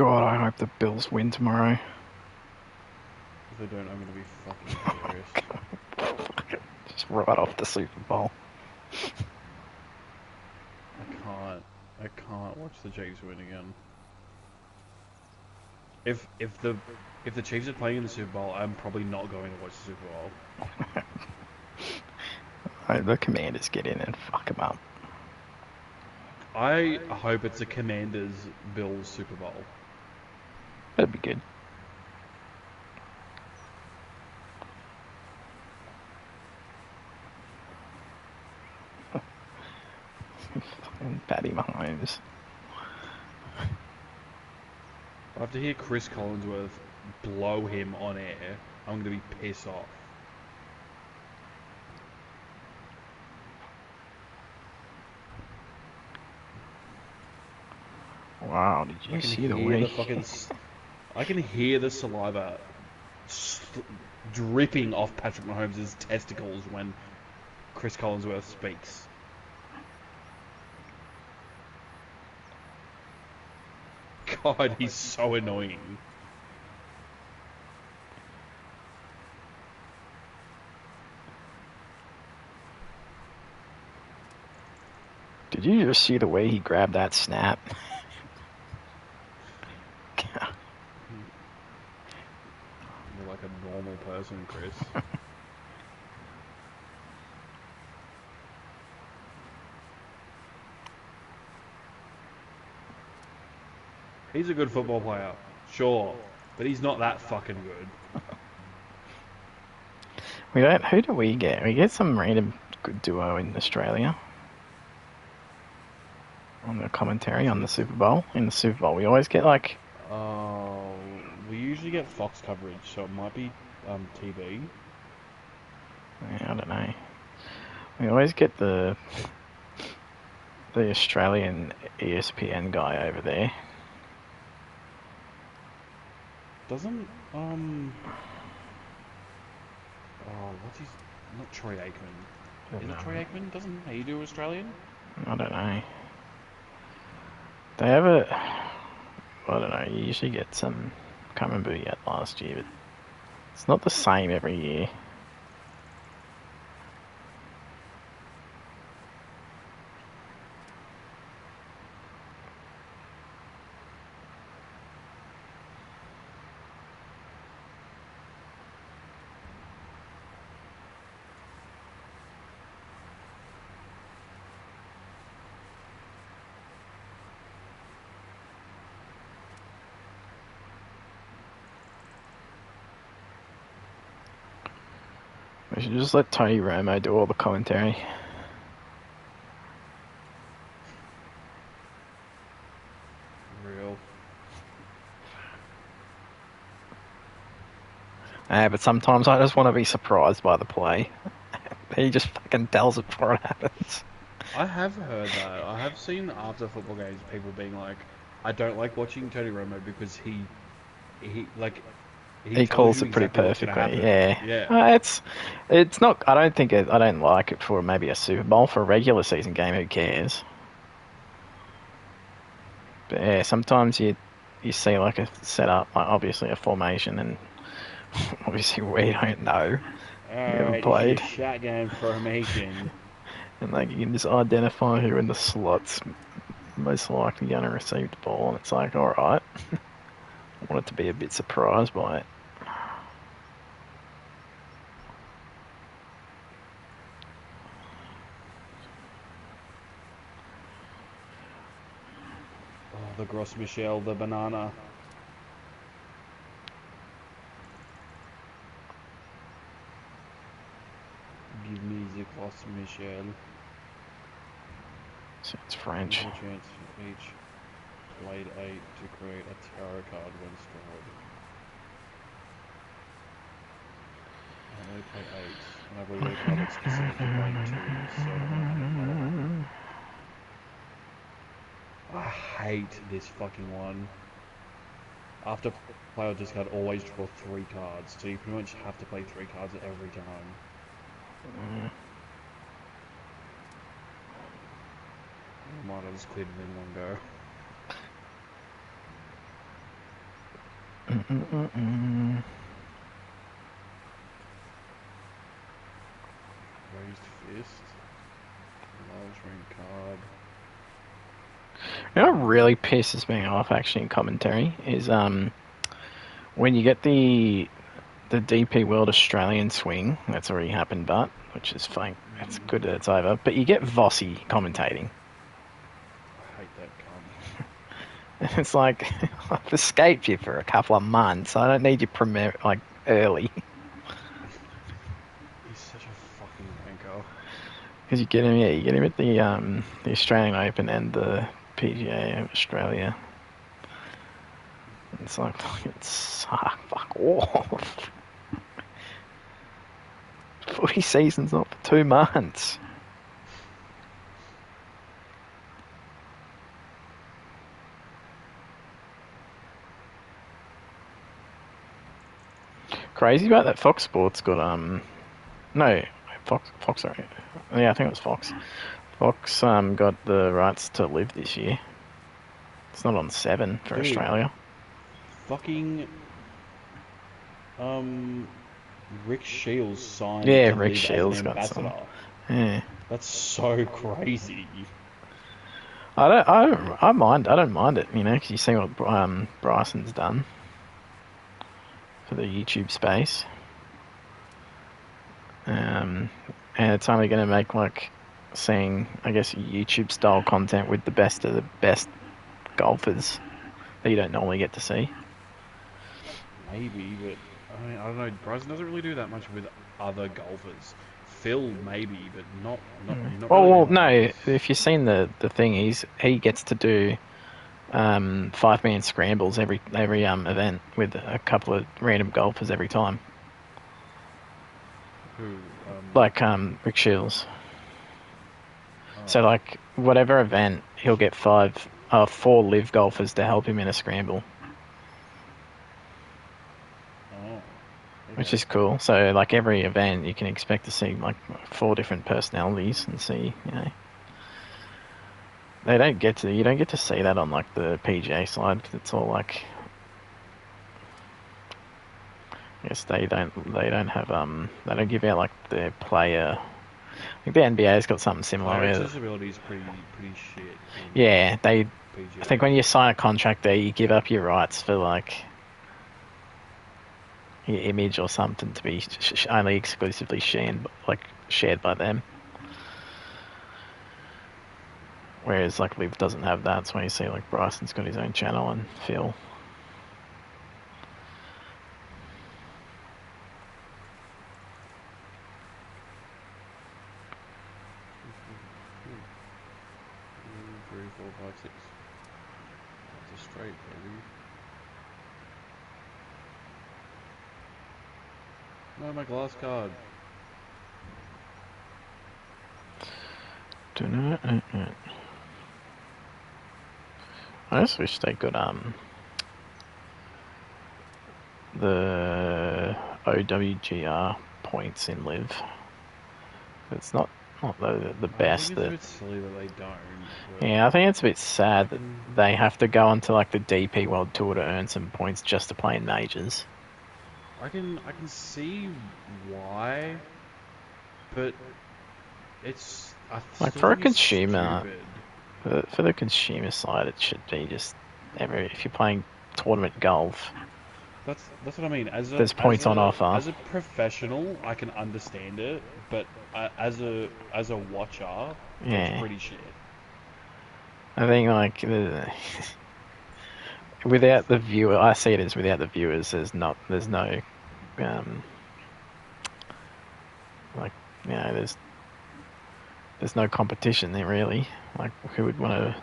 God, I hope the Bills win tomorrow. If they don't, I'm gonna be fucking furious. Just right off the Super Bowl. I can't watch the Chiefs win again. If the Chiefs are playing in the Super Bowl, I'm probably not going to watch the Super Bowl. I hope the Commanders get in and fuck them up. I hope it's a Commanders Bills Super Bowl. That'd be good. Fucking Patty Mahomes. After hear Chris Collinsworth blow him on air, I'm gonna be pissed off. Wow, did you see the way? I can hear the saliva dripping off Patrick Mahomes' testicles when Chris Collinsworth speaks. God, he's so annoying. Did you just see the way he grabbed that snap? You're like a normal person, Chris. He's a good football player, sure, but he's not that fucking good. We don't. Who do we get? We get some random good duo in Australia on the commentary on the Super Bowl. In the Super Bowl, we always get like. We usually get Fox coverage, so it might be TV. I don't know. We always get the Australian ESPN guy over there. Doesn't what's his? Not Troy Aikman. Is it Troy Aikman? Doesn't he do Australian? I don't know. They have a. I don't know. You usually get some. I can't remember who you had last year, but it's not the same every year. We should just let Tony Romo do all the commentary. Real. But sometimes I just want to be surprised by the play. He just fucking tells it before it happens. I have heard that. I have seen after football games people being like, "I don't like watching Tony Romo because he tells calls you it pretty exactly what's gonna perfectly. happen." Yeah. Yeah. It's not. I don't like it for maybe a Super Bowl. For a regular season game, who cares? But yeah, sometimes you see like a setup, like obviously a formation, and obviously we don't know. We haven't Alright, this is played. a shotgun formation. And like you can just identify who in the slots most likely going to receive the ball, and it's like, all right, I wanted to be a bit surprised by it. Oh, the Gros Michel, the banana. Give me the Gros Michel. So it's French. Equal chance for each played 8 to create a tarot card when scored. I only play 8, and I believe the card that's specifically playing 2, so I hate this fucking one. After player discard, always draw 3 cards, so you pretty much have to play 3 cards every time. I might have just cleared it in one go. Raised fist. Large ring card. You know what really pisses me off actually in commentary is when you get the DP World Australian swing. That's already happened, but which is fine. It's good that it's over. But you get Vossi commentating. I hate that cunt. It's like I've escaped you for a couple of months. I don't need you premier like early He's such a fucking wanker. because you get him. Yeah, you get him at the Australian Open and the PGA of Australia. It's like it's fuck off. Footy season's not for 2 months. Crazy about that. Fox Sports got no Fox sorry, yeah, I think it was Fox. Fox got the rights to live this year. It's not on 7 for Dude, Australia. fucking Rick Shields signed Yeah, to Rick live as an Shields got some. ambassador. Yeah, That's so crazy. I don't mind it. You know, because you see what Bryson's done for the YouTube space. And it's only going to make like seeing, I guess, YouTube style content with the best of the best golfers that you don't normally get to see. Maybe, but I mean, I don't know. Bryson doesn't really do that much with other golfers. Phil maybe, but not Well, really well, anyone no. else. If you've seen the thing, he gets to do 5-man scrambles every event with a couple of random golfers every time, Who? like Rick Shields. So Oh, like whatever event, he'll get 4 live golfers to help him in a scramble, oh, which okay. is cool. So like every event, you can expect to see like 4 different personalities and see, you know. You don't get to see that on like the PGA side because it's all like, I guess they don't have they don't give out like the player. I think the NBA's got something similar Player where, accessibility is pretty shit in yeah, I think PGA. when you sign a contract there, you give up your rights for like your image or something to be only exclusively shared by them. Whereas like Liv doesn't have that. That's why you see like Bryson's got his own channel and Phil. Three, four, five, six. That's a straight, baby. No, my glass card. I just wish they could the OWGR points in Live. It's not the I think best it's a that. bit silly that they don't, but Yeah, I think it's a bit I sad that can. they have to go onto like the DP World Tour to earn some points just to play in majors. I can see why, but I Like still for a think it's consumer, stupid. for the consumer side, it should be just if you're playing tournament golf, That's what I mean. there's points on offer. As a professional, I can understand it, but as a watcher, it's Yeah, pretty shit. I think like without the viewer, I see it as without the viewers, there's no um like there's no competition there really. Like who would want to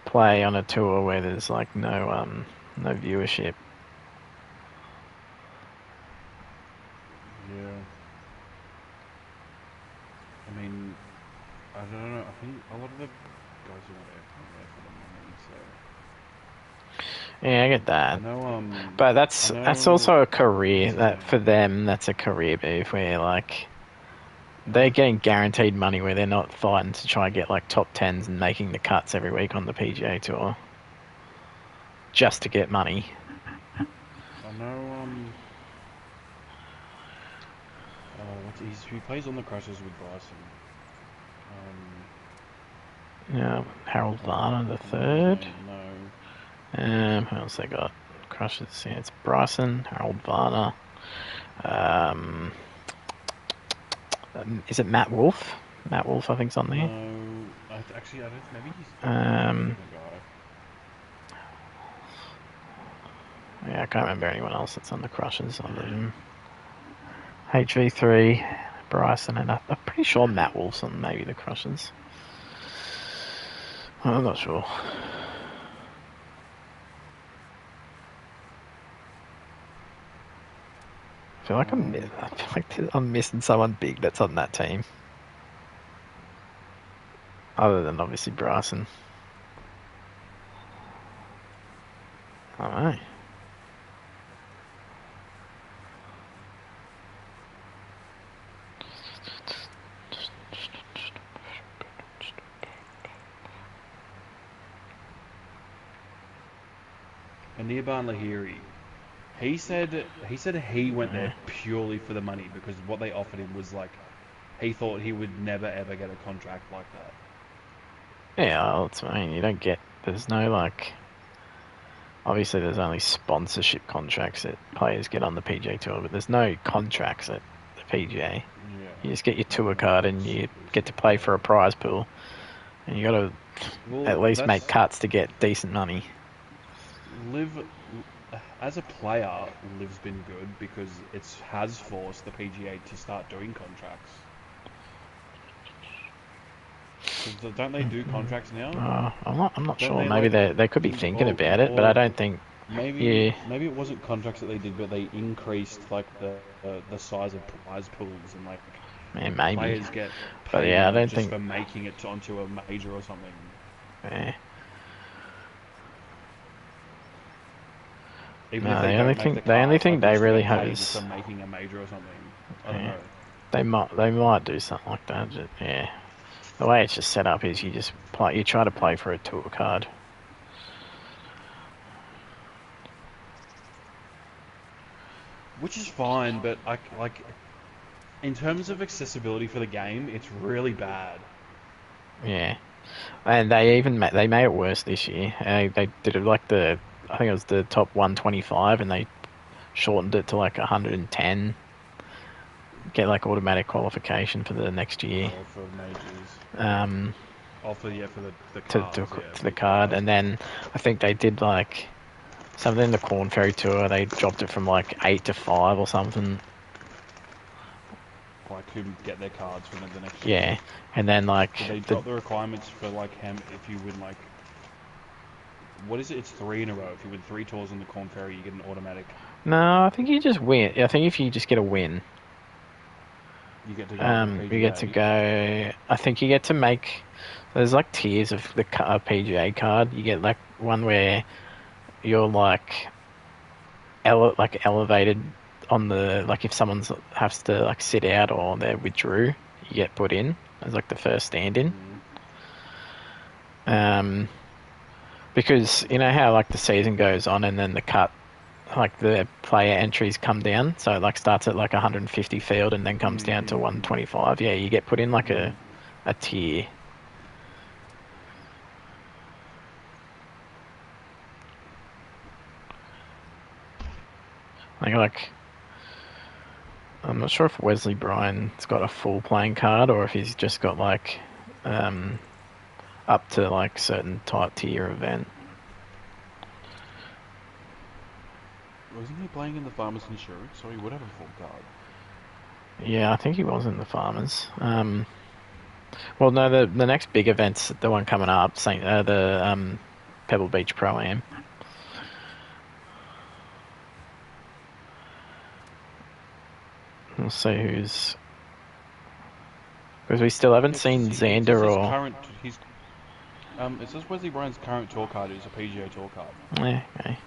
play on a tour where there's like no viewership? Yeah. I mean, I don't know. I think a lot of the guys who want airtime are there for the money. Yeah, I get So that. I know. But I that's know. also a What's career his that for name? them that's a career move where like they're getting guaranteed money where they're not fighting to try and get like top 10s and making the cuts every week on the PGA tour. just to get money. I know. He plays on the crashes with Bryson. Yeah, Harold Varner the Can't remember his third. name. No. Who else they got? Crushes. Yeah, it's Bryson, Harold Varner. Is it Matt Wolf? Matt Wolf, I think's on there. No. Actually, I don't. Maybe he's a different guy. Yeah, I can't remember anyone else that's on the Crushes other than HV3, Bryson, and I'm pretty sure Matt Wolf's on maybe the Crushes. I'm not sure. I feel like I'm missing someone big that's on that team. Other than obviously Bryson. I don't know. Anirban Lahiri. He said he went there purely for the money because what they offered him was like he thought he would never ever get a contract like that. Yeah, well, that's what I mean. You don't get. There's no like. Obviously, there's only sponsorship contracts that players get on the PGA Tour, but there's no contracts at the PGA. Yeah. You just get your tour card and you get to play for a prize pool, and you got to at least make cuts to get decent money. Liv, as a player, Liv's been good because it has forced the PGA to start doing contracts. Don't they do contracts now? I'm not sure. Maybe they could be thinking about it, but I don't think. Maybe it wasn't contracts that they did, but they increased like the size of prize pools and like maybe players get paid but yeah, I don't just think for making it onto a major or something. Yeah. Even No, if the only thing they really have is is for making a major or something. I don't know. They might do something like that. Yeah. The way it's just set up is you try to play for a tour card. Which is fine, but in terms of accessibility for the game, it's really bad. Yeah, and they made it worse this year. They did it like I think it was the top 125, and they shortened it to like 110. Get like automatic qualification for the next year. Oh, for majors. For the cards, to the card, and then I think they did like something in the Corn Ferry Tour. They dropped it from like 8 to 5 or something. Like who get their cards for the next year. Yeah, and then like did they drop the requirements for like if you win like what is it? It's 3 in a row. If you win 3 tours on the Corn Ferry, you get an automatic. No, I think you just win. I think if you just get a win, you get to go. You get to go. I think you get to make. There's like tiers of the PGA card. You get like one where you're like elevated on the like if someone's has to like sit out or they withdrew, you get put in as like the first stand-in. Because you know how like the season goes on and then the player entries come down, so it like starts at like 150 field and then comes down to 125. Yeah, you get put in like a tier. Like I'm not sure if Wesley Bryan's got a full playing card or if he's just got like up to like certain type tier event. Wasn't he playing in the Farmers Insurance? So he would have a full card. Yeah, I think he was in the Farmers. Well, no, the next big event's the one coming up, the Pebble Beach Pro-Am. We'll see who's... Because we still haven't seen Xander or... it says Wesley Bryan's current tour card is a PGA tour card. Yeah, okay.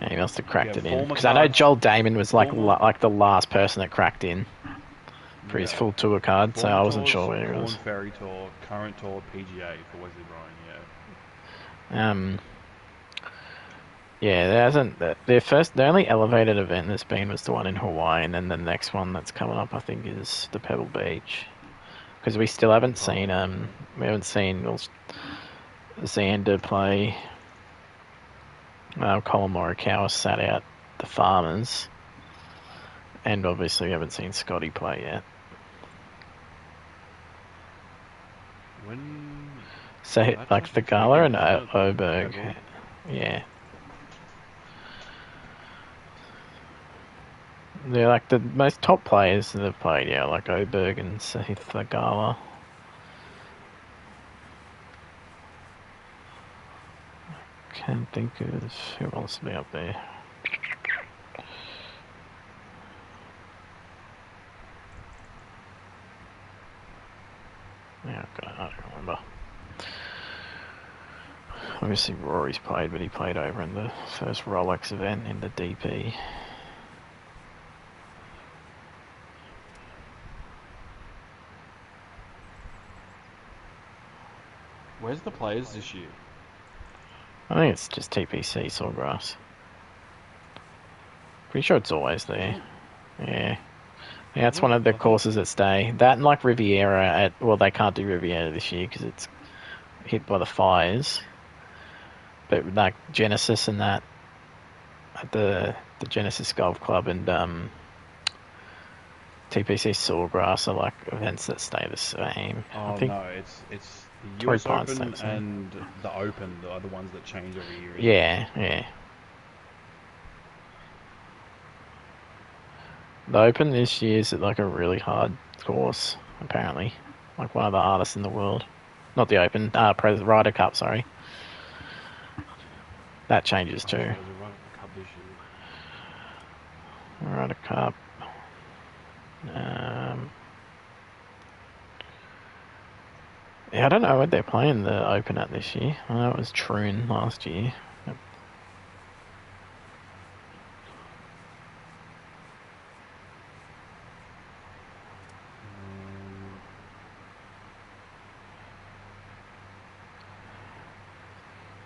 Yeah, he must have cracked it in. Because I know Joel Damon was like the last person that cracked in for his full tour card, so I wasn't sure where he was. Corn Ferry Tour, current tour PGA for Wesley Bryan, yeah. Yeah, there hasn't. The only elevated event there's been was the one in Hawaii, and then the next one that's coming up, I think, is the Pebble Beach. Because we still haven't seen Xander play. Colin Morikawa sat out the Farmers, and obviously we haven't seen Scotty play yet. So like the Gala and Oberg, yeah. They're like the most top players that have played, yeah, like Oberg and Sahith Thagala. Can't think of who else to be up there. Yeah, I don't remember. Obviously Rory's played, but he played over in the first Rolex event in the DP. Where's the players this year? I think it's just TPC Sawgrass. Pretty sure it's always there. Yeah. Yeah, it's one of the courses that stay. That and like Riviera well, they can't do Riviera this year because it's hit by the fires. But like Genesis and that at the Genesis Golf Club and TPC Sawgrass are like events that stay the same. Oh, I think no, it's the US Open and the Open are the ones that change every year. Yeah. The Open this year is like a really hard course, apparently. Like one of the hardest in the world. Not the Open, Ryder Cup, sorry. That changes too. There's a Ryder Cup this year. Ryder Cup. Yeah, I don't know what they're playing the Open at this year. I know it was Troon last year.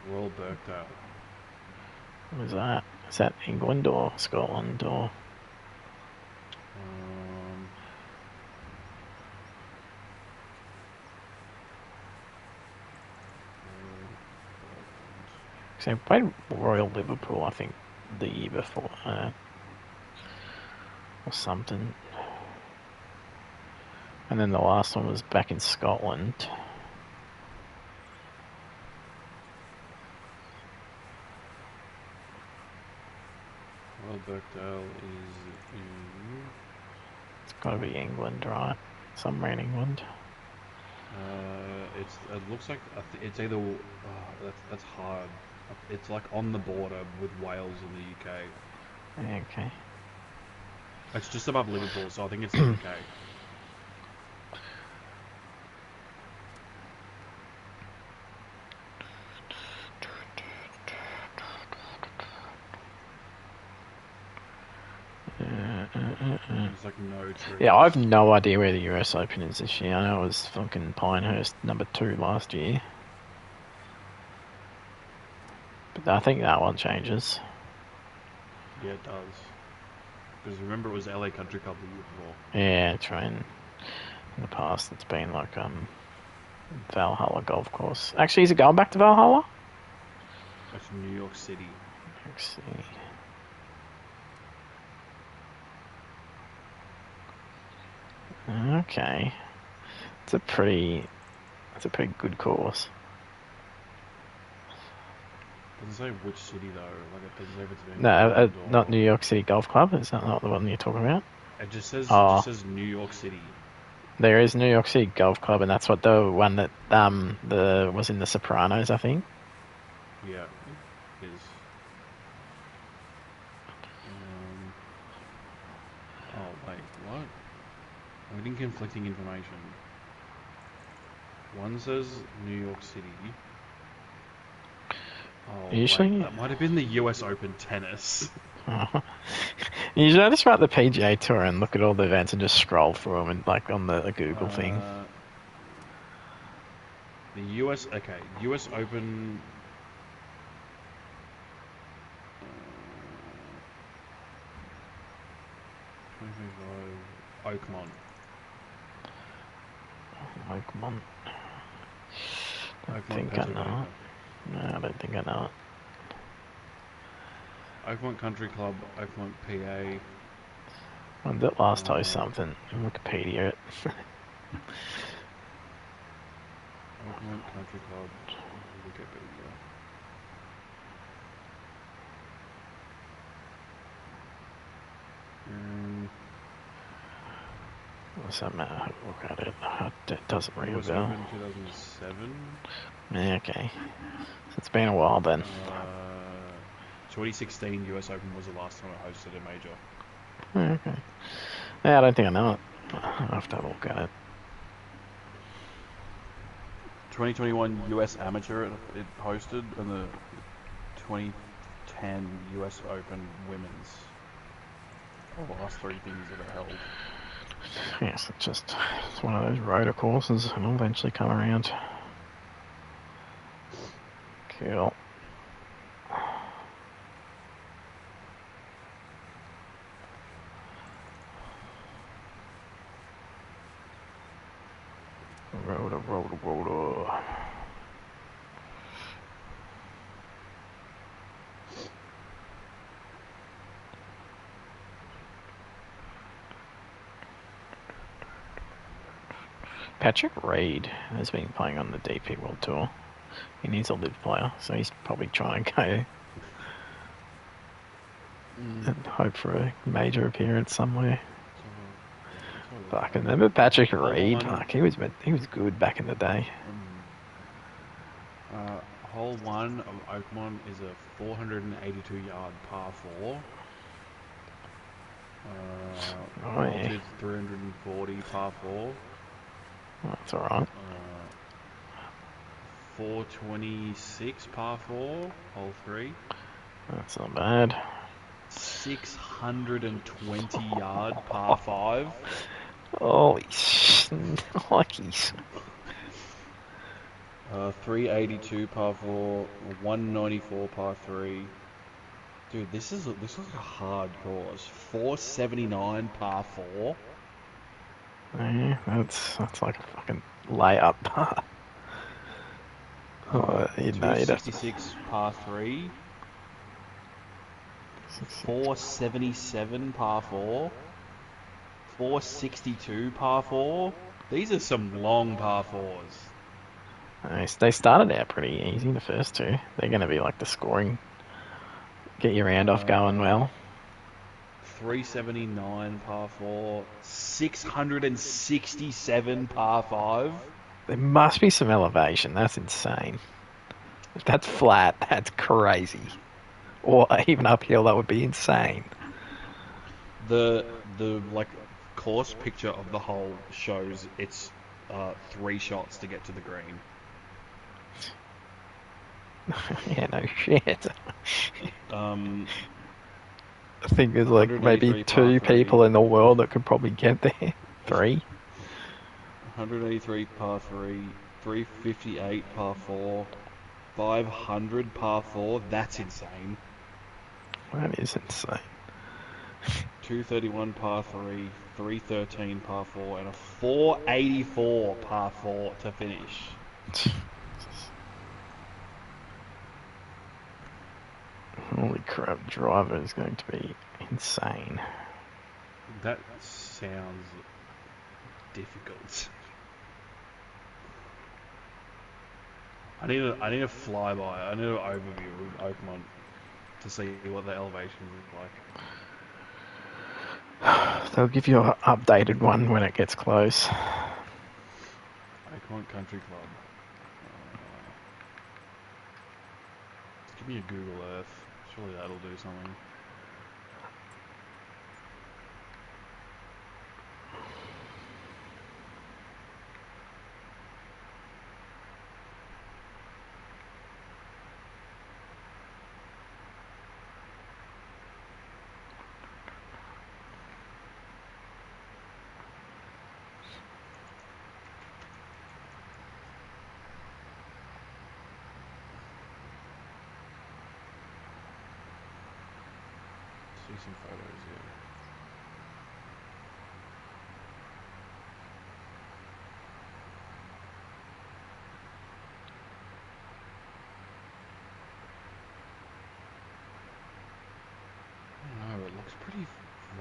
Royal Birkdale. What is that? Is that England or Scotland or? So they played Royal Liverpool, I think, the year before, or something. And then the last one was back in Scotland. Royal Birkdale is in... It's got to be England, right? Somewhere in England. It looks like it's either. That's hard. It's like on the border with Wales and the UK. Okay. It's just above Liverpool, so I think it's the UK. Like no yeah, I have no idea where the US Open is this year. I know it was fucking Pinehurst #2 last year. But I think that one changes. Yeah, it does. Because remember it was LA Country Club the year before. Yeah, it's right. In the past it's been like Valhalla Golf Course. Actually, is it going back to Valhalla? That's New York City. New York City. Okay. It's a pretty good course. Doesn't say which city though. Like it doesn't say if it's been. No, not New York City Golf Club. Is that not the one you're talking about? It just says New York City. There is New York City Golf Club, and that's what the one that was in The Sopranos, I think. Yeah, it is. Oh wait, what? I'm getting conflicting information. One says New York City. Oh, Usually, wait, that might have been the US Open tennis. Usually I just write the PGA Tour and look at all the events and just scroll through them and like on the Google thing. The US Open Oakmont. Like, come on. I Oakmont, think I know Pennsylvania. it. No, I don't think I know Oakmont Country Club, Oakmont, PA. it. When did last host Uh, something? Wikipedia it. Oakmont Country Club, Wikipedia. Um, What's that matter? Have a look at it. It doesn't ring a US bell. Open 2007. Yeah, okay. So it's been a while then. 2016 US Open was the last time I hosted a major. Yeah, okay. Yeah, I don't think I know it. I'll have to have a look at it. 2021 US Amateur it hosted, and the 2010 US Open Women's. The last three things that it held. Yes, it's one of those rotor courses. It'll eventually come around. Cool. Rotor. Patrick Reed has been playing on the DP World Tour. And he's a live player, so he's probably trying to go and hope for a major appearance somewhere. Fuck, I remember Patrick Reed. Fuck, he was good back in the day. Hole 1 of Oakmont is a 482 yard par 4. Hole 2 is 340 par 4. That's alright. 426 par 4, hole 3. That's not bad. 620 yard par 5. Holy shnikes. 382 par 4, 194 par 3. Dude, this is like a hard course. 479 par 4. Yeah, that's like a fucking layup. You'd know, you'd have to. 266 par 3. 477 par 4. 462 par 4. These are some long par 4s. They started out pretty easy, the first two. They're going to be like the scoring. Get your round off going well. 379 par 4. 667 par 5. There must be some elevation. That's insane. If that's flat, that's crazy. Or even uphill, that would be insane. The like course picture of the hole shows it's 3 shots to get to the green. Yeah, no shit. Um, I think there's like maybe 2 people in the world that could probably get there. 3. 183 par 3, 358 par 4, 500 par 4. That's insane. That is insane. 231 par 3, 313 par 4, and a 484 par 4 to finish. Holy crap, driver is going to be insane. That sounds difficult. I need a flyby. I need an overview of Oakmont to see what the elevations look like. They'll give you an updated one when it gets close. Oakmont Country Club. Give me a Google Earth. Surely that'll do something. See some photos here.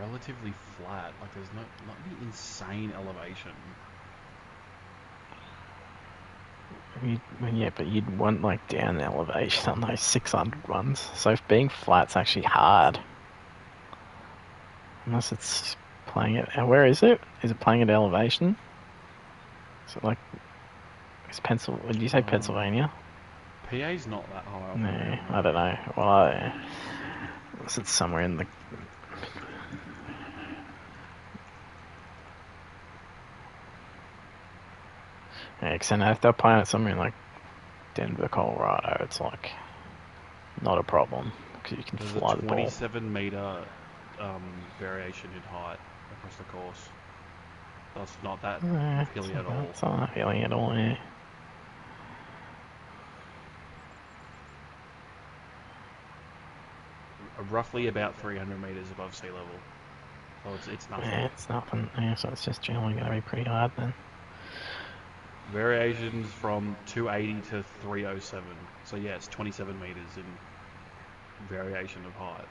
relatively flat. Like there's not the insane elevation. Yeah, but you'd want like down elevation on those 600 ones. So if being flat's actually hard. Unless it's playing it. And where is it? Is it playing at elevation? Is it like. Would you say Pennsylvania? PA's not that high up. No, There, I don't know. Well, unless it's somewhere in the. Yeah, because if they're playing it somewhere in like Denver, Colorado, it's like not a problem because you can There's fly a the ball. 27-meter variation in height across the course. That's not that hilly at all. It's not hilly at all, yeah. Roughly about 300 meters above sea level. So it's nothing. Yeah, it's nothing. Yeah, so it's just generally going to be pretty hard then. Variations from 280 to 307. So yeah, it's 27 meters in variation of height.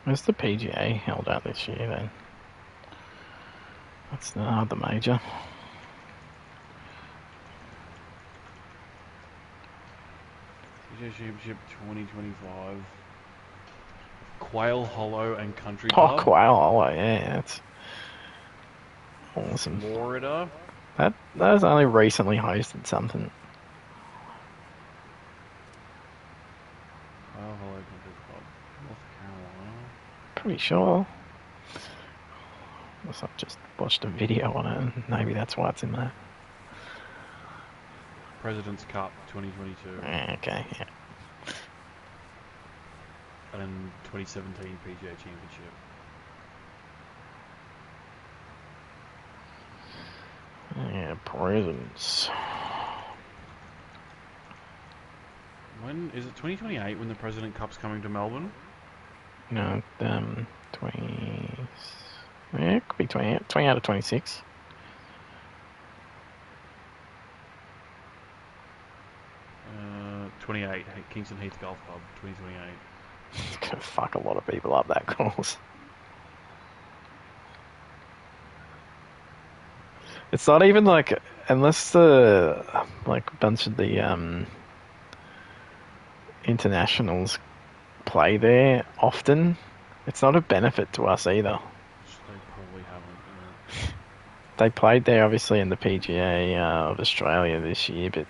Where's the PGA held out this year then? That's the major. PGA Championship 2025. Quail Hollow and Country Oh, Club. Quail Hollow, yeah, that's awesome. Florida. That has only recently hosted something. Quail Hollow Country Club. North Carolina. Pretty sure. Unless I've just watched a video on it and maybe that's why it's in there. President's Cup 2022. Okay, yeah. And 2017 PGA Championship. Yeah, presents. When is it? 2028 when the President Cup's coming to Melbourne? No, 20. Yeah, it could be 20 out of 26. Uh, 28 Kingston Heath Golf Club 2028. It's gonna fuck a lot of people up that course. It's not even like unless the like a bunch of the internationals play there often, it's not a benefit to us either. They probably haven't. Yeah. They played there obviously in the PGA of Australia this year, but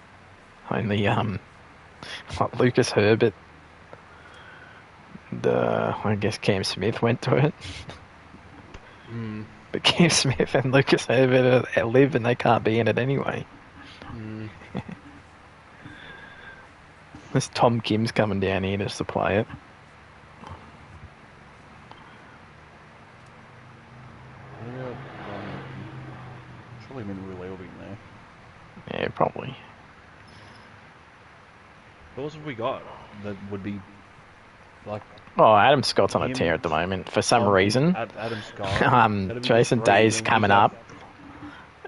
only like Lucas Herbert, I guess Cam Smith went to it. Mm. But Cam Smith and Lucas Herbert live and they can't be in it anyway. Mm. This Tom Kim's coming down here just to play it. Surely Minwoo will be in there. Yeah, probably. Who else have we got that would be like? Oh, Adam Scott's on a Him, tear at the moment for some reason. Adam Scott. Jason Day's coming up.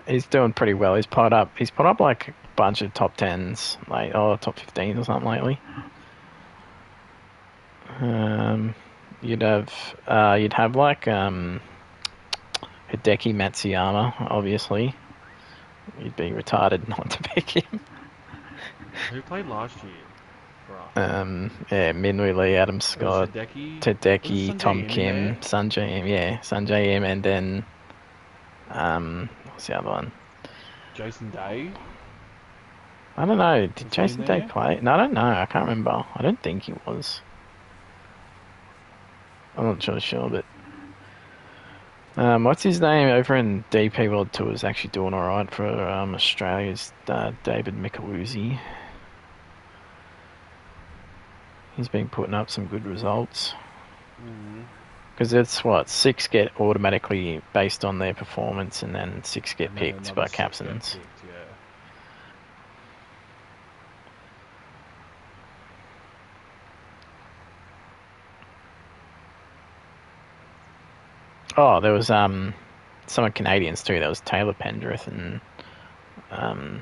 He's doing pretty well. He's put up like a bunch of top 10s, like top 15s or something lately. You'd have like Hideki Matsuyama, obviously. You'd be retarded not to pick him. Who played last year? Yeah, Minwoo Lee, Adam Scott, Hideki, Tom Kim, Sanjay M, and then what's the other one? Jason Day. I don't know. Did Jason Day play? No, I don't know. I can't remember. I don't think he was. I'm not sure, but What's his name over in DP World Tour is actually doing all right for Australia's David Micheluzzi. He's been putting up some good results. Because it's what, 6 get automatically based on their performance, and then 6 get And then picked another by 6 get captains. picked, yeah. Oh, there was some Canadians too. There was Taylor Pendrith and um,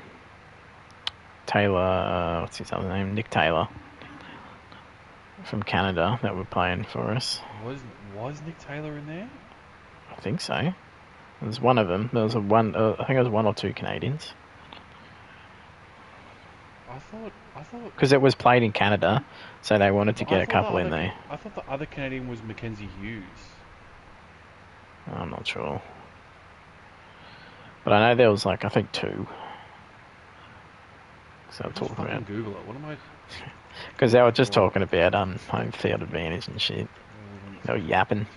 Taylor, what's his other name? Nick Taylor from Canada that were playing for us. Was Nick Taylor in there? I think so. There was one of them. There was I think it was 1 or 2 Canadians. I thought Because it was played in Canada, so they wanted to I get a thought couple in there. I thought the other Canadian was Mackenzie Hughes. I'm not sure. But I know there was I think 2. So I'm Just talking fucking about. Google it. What am I? Because they were just talking about home field advantage and shit. They were yapping. Teams.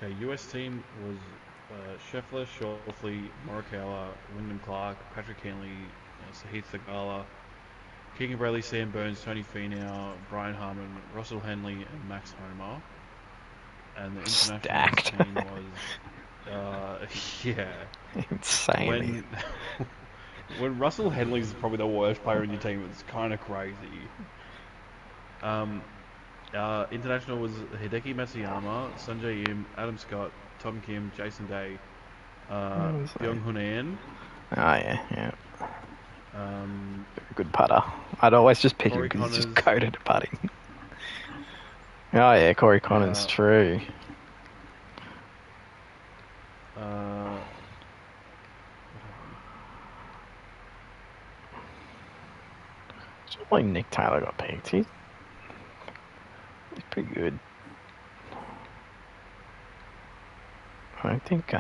Okay, US team was Scheffler, Schauffele, Morikawa, Wyndham Clark, Patrick Henley, Sahith Theegala, Keegan Bradley, Sam Burns, Tony Finau, Brian Harmon, Russell Henley, and Max Homa. And the internationals Stacked. team was, yeah, Insanely. when when Russell Henley's probably the worst player in your team, it's kind of crazy. International was Hideki Matsuyama, Sanjay Im, Adam Scott, Tom Kim, Jason Day, Byung Hun An. Oh, yeah, yeah. Um, Very good putter. I'd always just pick him Corey because he's just Connors. goaded at putting. Oh, yeah, Corey Connors, Uh, true. what happened? Surely Nick Taylor got picked. He's pretty good. I don't think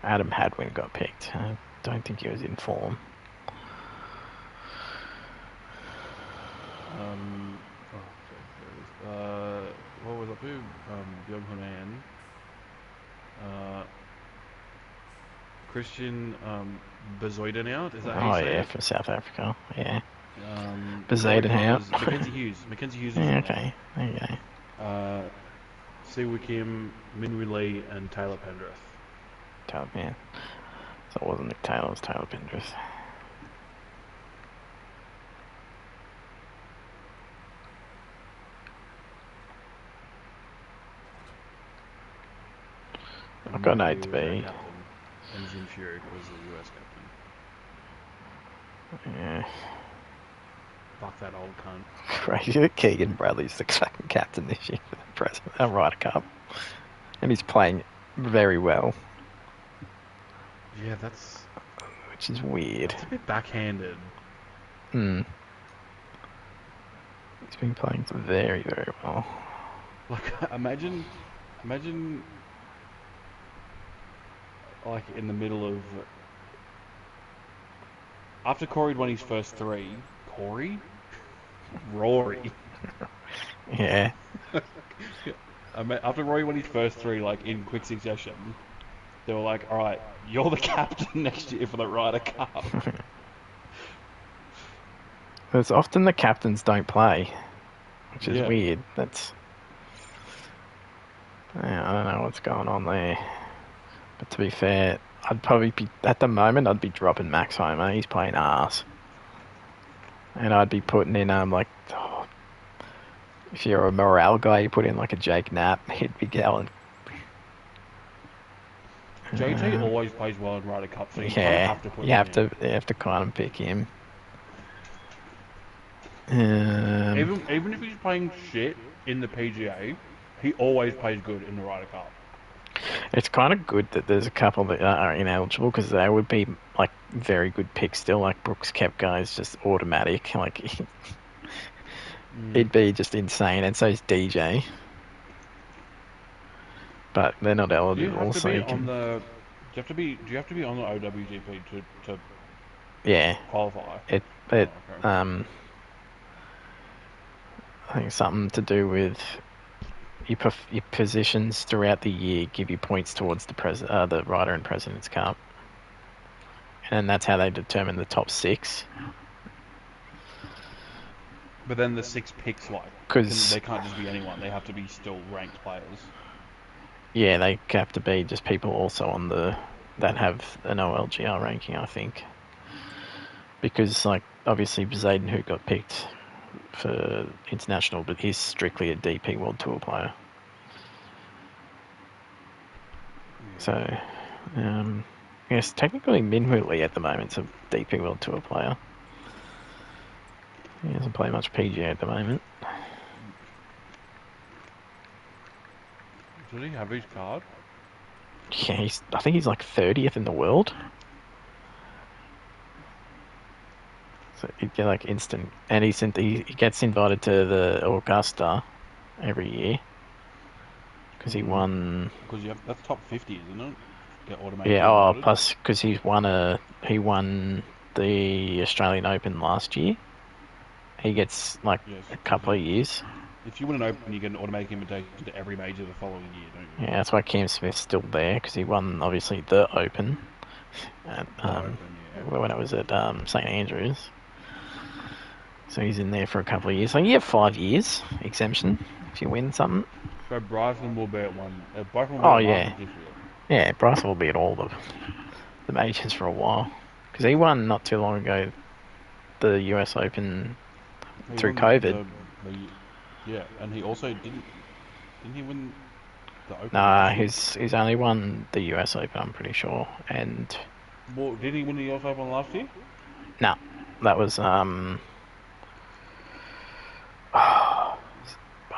Adam Hadwin got picked. I don't think he was in form. Fuck, there it is. What was up to? Byung Hun An. Christian Bezuidenhout, is that how you Oh, say yeah, it? for South Africa. Yeah. Corey Bezaden out. Connors, Mackenzie Hughes. Mackenzie Hughes was Yeah, in there. okay. There you go. Siwoo Kim, Minwoo Lee, and Taylor Pendrith. Taylor, man. So it wasn't Nick Taylor, it was Taylor Pendrith. And I've got an Mark 8 Lee to was our be. captain, and Jim Furyk was the US captain. Yeah. Fuck that old cunt. Crazy that Keegan Bradley's the fucking captain this year for the Ryder Cup. And he's playing very well, Yeah, that's which is weird. a bit backhanded. Hmm. He's been playing very, very well. Like, imagine, like in the middle of after Corey won his first 3, Rory. Yeah. After Rory won his first 3, like in quick succession, they were like, "All right, you're the captain next year for the Ryder Cup." It's often the captains don't play, which is Yeah. weird. That's. Yeah, I don't know what's going on there. But to be fair, I'd probably be at the moment. I'd be dropping Max Homer. He's playing arse, and I'd be putting in if you're a morale guy, you put in like a Jake Knapp. He'd be going. JT always plays well in Ryder Cup, so you kind of Yeah, have to put you him have to in. you have to kind of pick him. Even if he's playing shit in the PGA, he always plays good in the Ryder Cup. It's kind of good that there's a couple that are ineligible because they would be like very good picks still. Like Brooks Koepka is just automatic. Like he'd be just insane, and so is DJ. But they're not Do you have eligible, to so be you on can. the? Do you have to be? Do you have to be on the OWGP to Yeah, qualify? it Oh, okay. I think something to do with your positions throughout the year give you points towards the Rider and President's Cup, and that's how they determine the top six. But then the six picks, like, Because they can't just be anyone. They have to be still ranked players. yeah, they have to be just people also on that have an OLGR ranking, I think. Because like obviously Zayden, who got picked for international, but he's strictly a DP World Tour player. So, yes, technically Minwoo at the moment's a DP World Tour player. He doesn't play much PGA at the moment. Does he have his card? Yeah, I think he's like 30th in the world. So he'd get like instant, and he gets invited to the Augusta every year because he won. Because that's top 50, isn't it? Get automatically Yeah, oh, invited. plus because he won the Australian Open last year. He gets like Yes, a because couple of years. if you win an Open, you get an automatic invitation to every major the following year, don't you? Yeah, that's why Cam Smith's still there because he won obviously the Open at, The Open, yeah. when it was at St Andrews. So he's in there for a couple of years. So you have 5 years exemption if you win something. So Bryson will be at one. Bryson will be Oh at yeah, Masters this year. yeah. Bryson will be at all the majors for a while because he won not too long ago the US Open He through won COVID. yeah, and he also didn't he win the Open Nah, last year? he's only won the US Open, I'm pretty sure. And Well, did he win the US Open last year? nah, that was I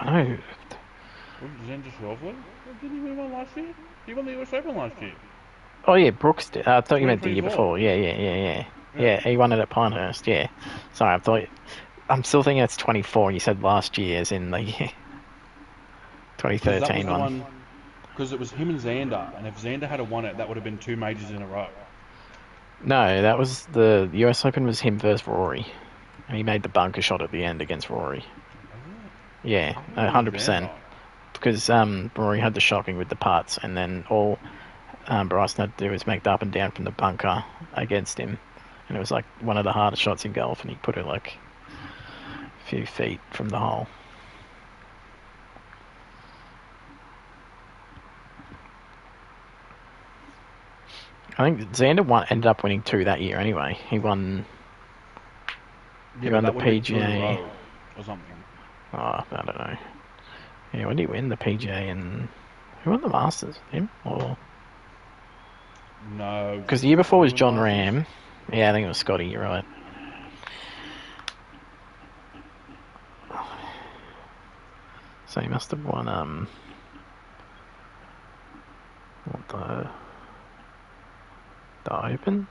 know. Was it Xander Schauffele? Didn't he win one last year? He won the US Open last year, Oh yeah, Brooks did. I thought you meant the year 2024. before. Yeah. Yeah. Yeah, he won it at Pinehurst. Yeah. Sorry, I thought. I'm still thinking it's 24, and you said last year, as in the year Because that was 2013 the one. one. Because it was him and Xander, and if Xander had won it, that would have been two majors in a row. No, that was the US Open was him versus Rory, and he made the bunker shot at the end against Rory. Was it? Yeah, I thought it was 100%. Xander. Because Rory had the shocking with the putts, and then all Bryson had to do was make the up and down from the bunker against him, and it was like one of the hardest shots in golf, and he put it like a few feet from the hole. I think Xander ended up winning two that year anyway. He Yeah, but won the that would have been two in a PGA. row or something. Oh, I don't know. Yeah, when did he win the PGA and who won the Masters? Him or No, because the year before did he was win the John Masters? Ram. Yeah, I think it was Scotty. You're right. So he must have won what, the Open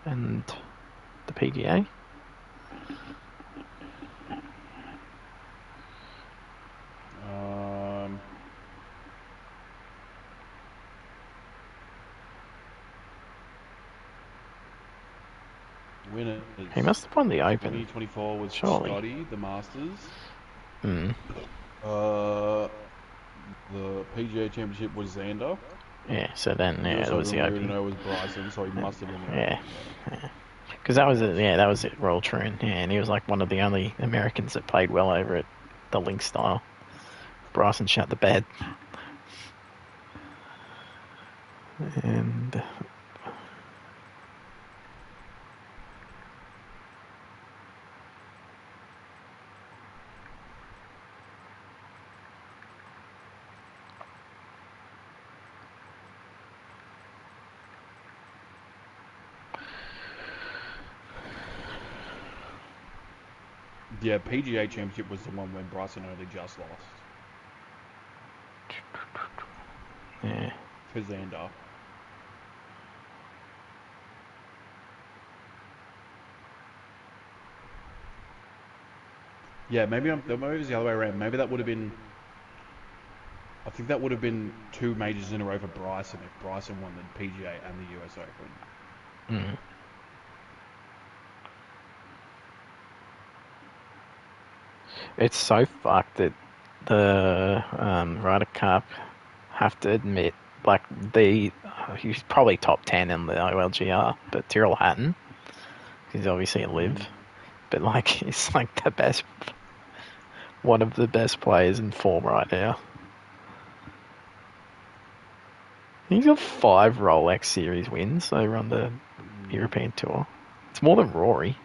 and the PGA. Um, He Winners must have won the Open, 2024 was surely. Scotty, the Masters. Hmm. Uh, the PGA Championship was Xander. Yeah. So then, The yeah, US it was Open the we already Open. know was Bryson, so he must have won the Yeah. Open. Yeah, Because that was it. Yeah, that was it. Royal Troon. Yeah, and he was like one of the only Americans that played well over it, the link style. Bryson shut the bed. And yeah. PGA Championship was the one when Bryson only just lost yeah, to Xander. Yeah, maybe it was the other way around. Maybe that would have been. I think that would have been two majors in a row for Bryson if Bryson won the PGA and the US Open. mm. It's so fucked that the Ryder Cup have to admit, like, he's probably top 10 in the OLGR, but Tyrrell Hatton, he's obviously a live, but like, he's like the best, one of the best players in form right now. He's got 5 Rolex Series wins over on the European Tour. It's more than Rory.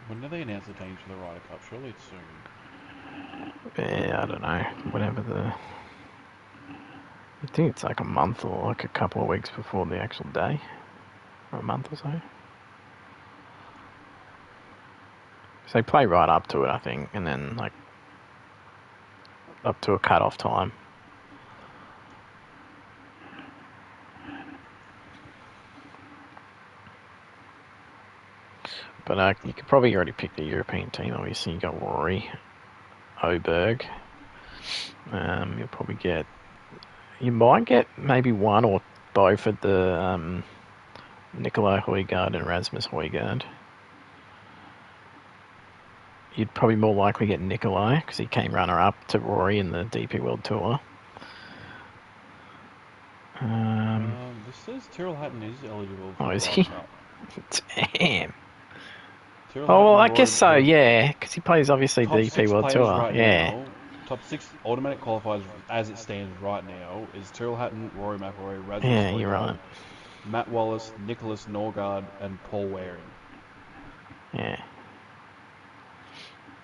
When do they announce the teams for the Ryder Cup? Surely it's soon. Yeah, I don't know. Whatever the. I think it's like a month or like a couple of weeks before the actual day. Or a month or so. So they play right up to it, I think, and then like up to a cut-off time. But you could probably already pick the European team. Obviously, you got Rory, Oberg. You'll probably get. You might get maybe one or both at the Nikolai Højgaard and Rasmus Højgaard. You'd probably more likely get Nikolai because he came runner-up to Rory in the DP World Tour. This says Tyrrell Hatton is eligible for Oh, the is Ryder he? Cup. Damn. Tyrrell Oh, well, Hatton, I guess so, Rory, yeah, because he plays obviously top DP 6 World players Tour. right Yeah. now, top 6 automatic qualifiers as it stands right now is Tyrrell Hatton, Rory McIlroy, Rasmus Yeah, you're Højgaard, right. Matt Wallace, Nicholas Norgard, and Paul Waring. Yeah.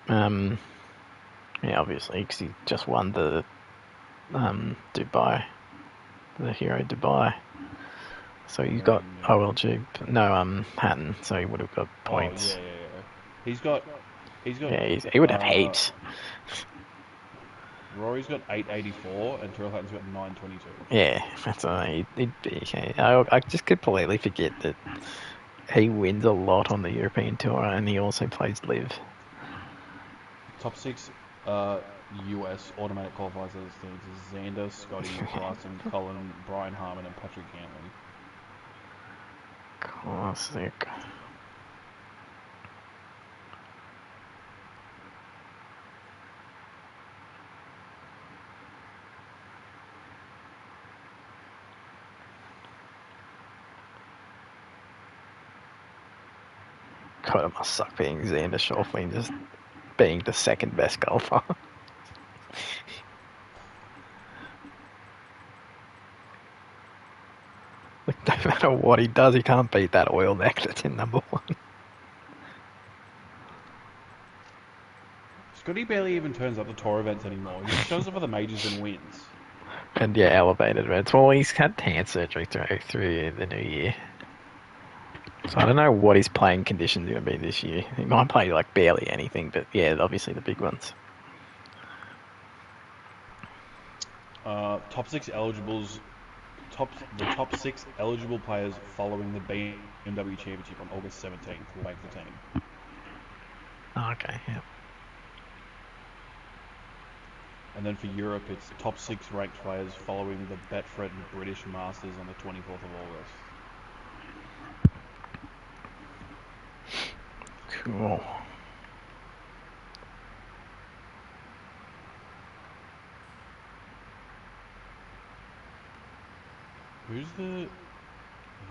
Yeah, obviously, because he just won the Dubai, the Hero Dubai. So you got OLG, no, Hatton, so he would have got points. Oh yeah. He's got. Yeah, he would have heaps. Rory's got 884 and Tyrrell Hatton's got 922. Yeah, that's all right. He'd be okay. I just completely forget that he wins a lot on the European Tour and he also plays live. Top 6 US automatic qualifiers as it stands is Xander, Scotty, Bryson, Cullen, Brian Harman, and Patrick Cantley. Classic. God, it must suck being Xander Schauffele just being the second best golfer. Like, no matter what he does, he can't beat that oil neck that's in number 1. Scotty barely even turns up to tour events anymore. He just shows up for the majors and wins. And yeah, elevated events. Well, he's had hand surgery through the new year. So I don't know what his playing conditions are going to be this year. He might play like barely anything, but yeah, obviously the big ones. Top 6 eligibles. The top 6 eligible players following the BMW Championship on August 17th will make the team. Oh, okay, yeah. And then for Europe, it's top 6 ranked players following the Betfred British Masters on the 24th of August. Cool. Who's the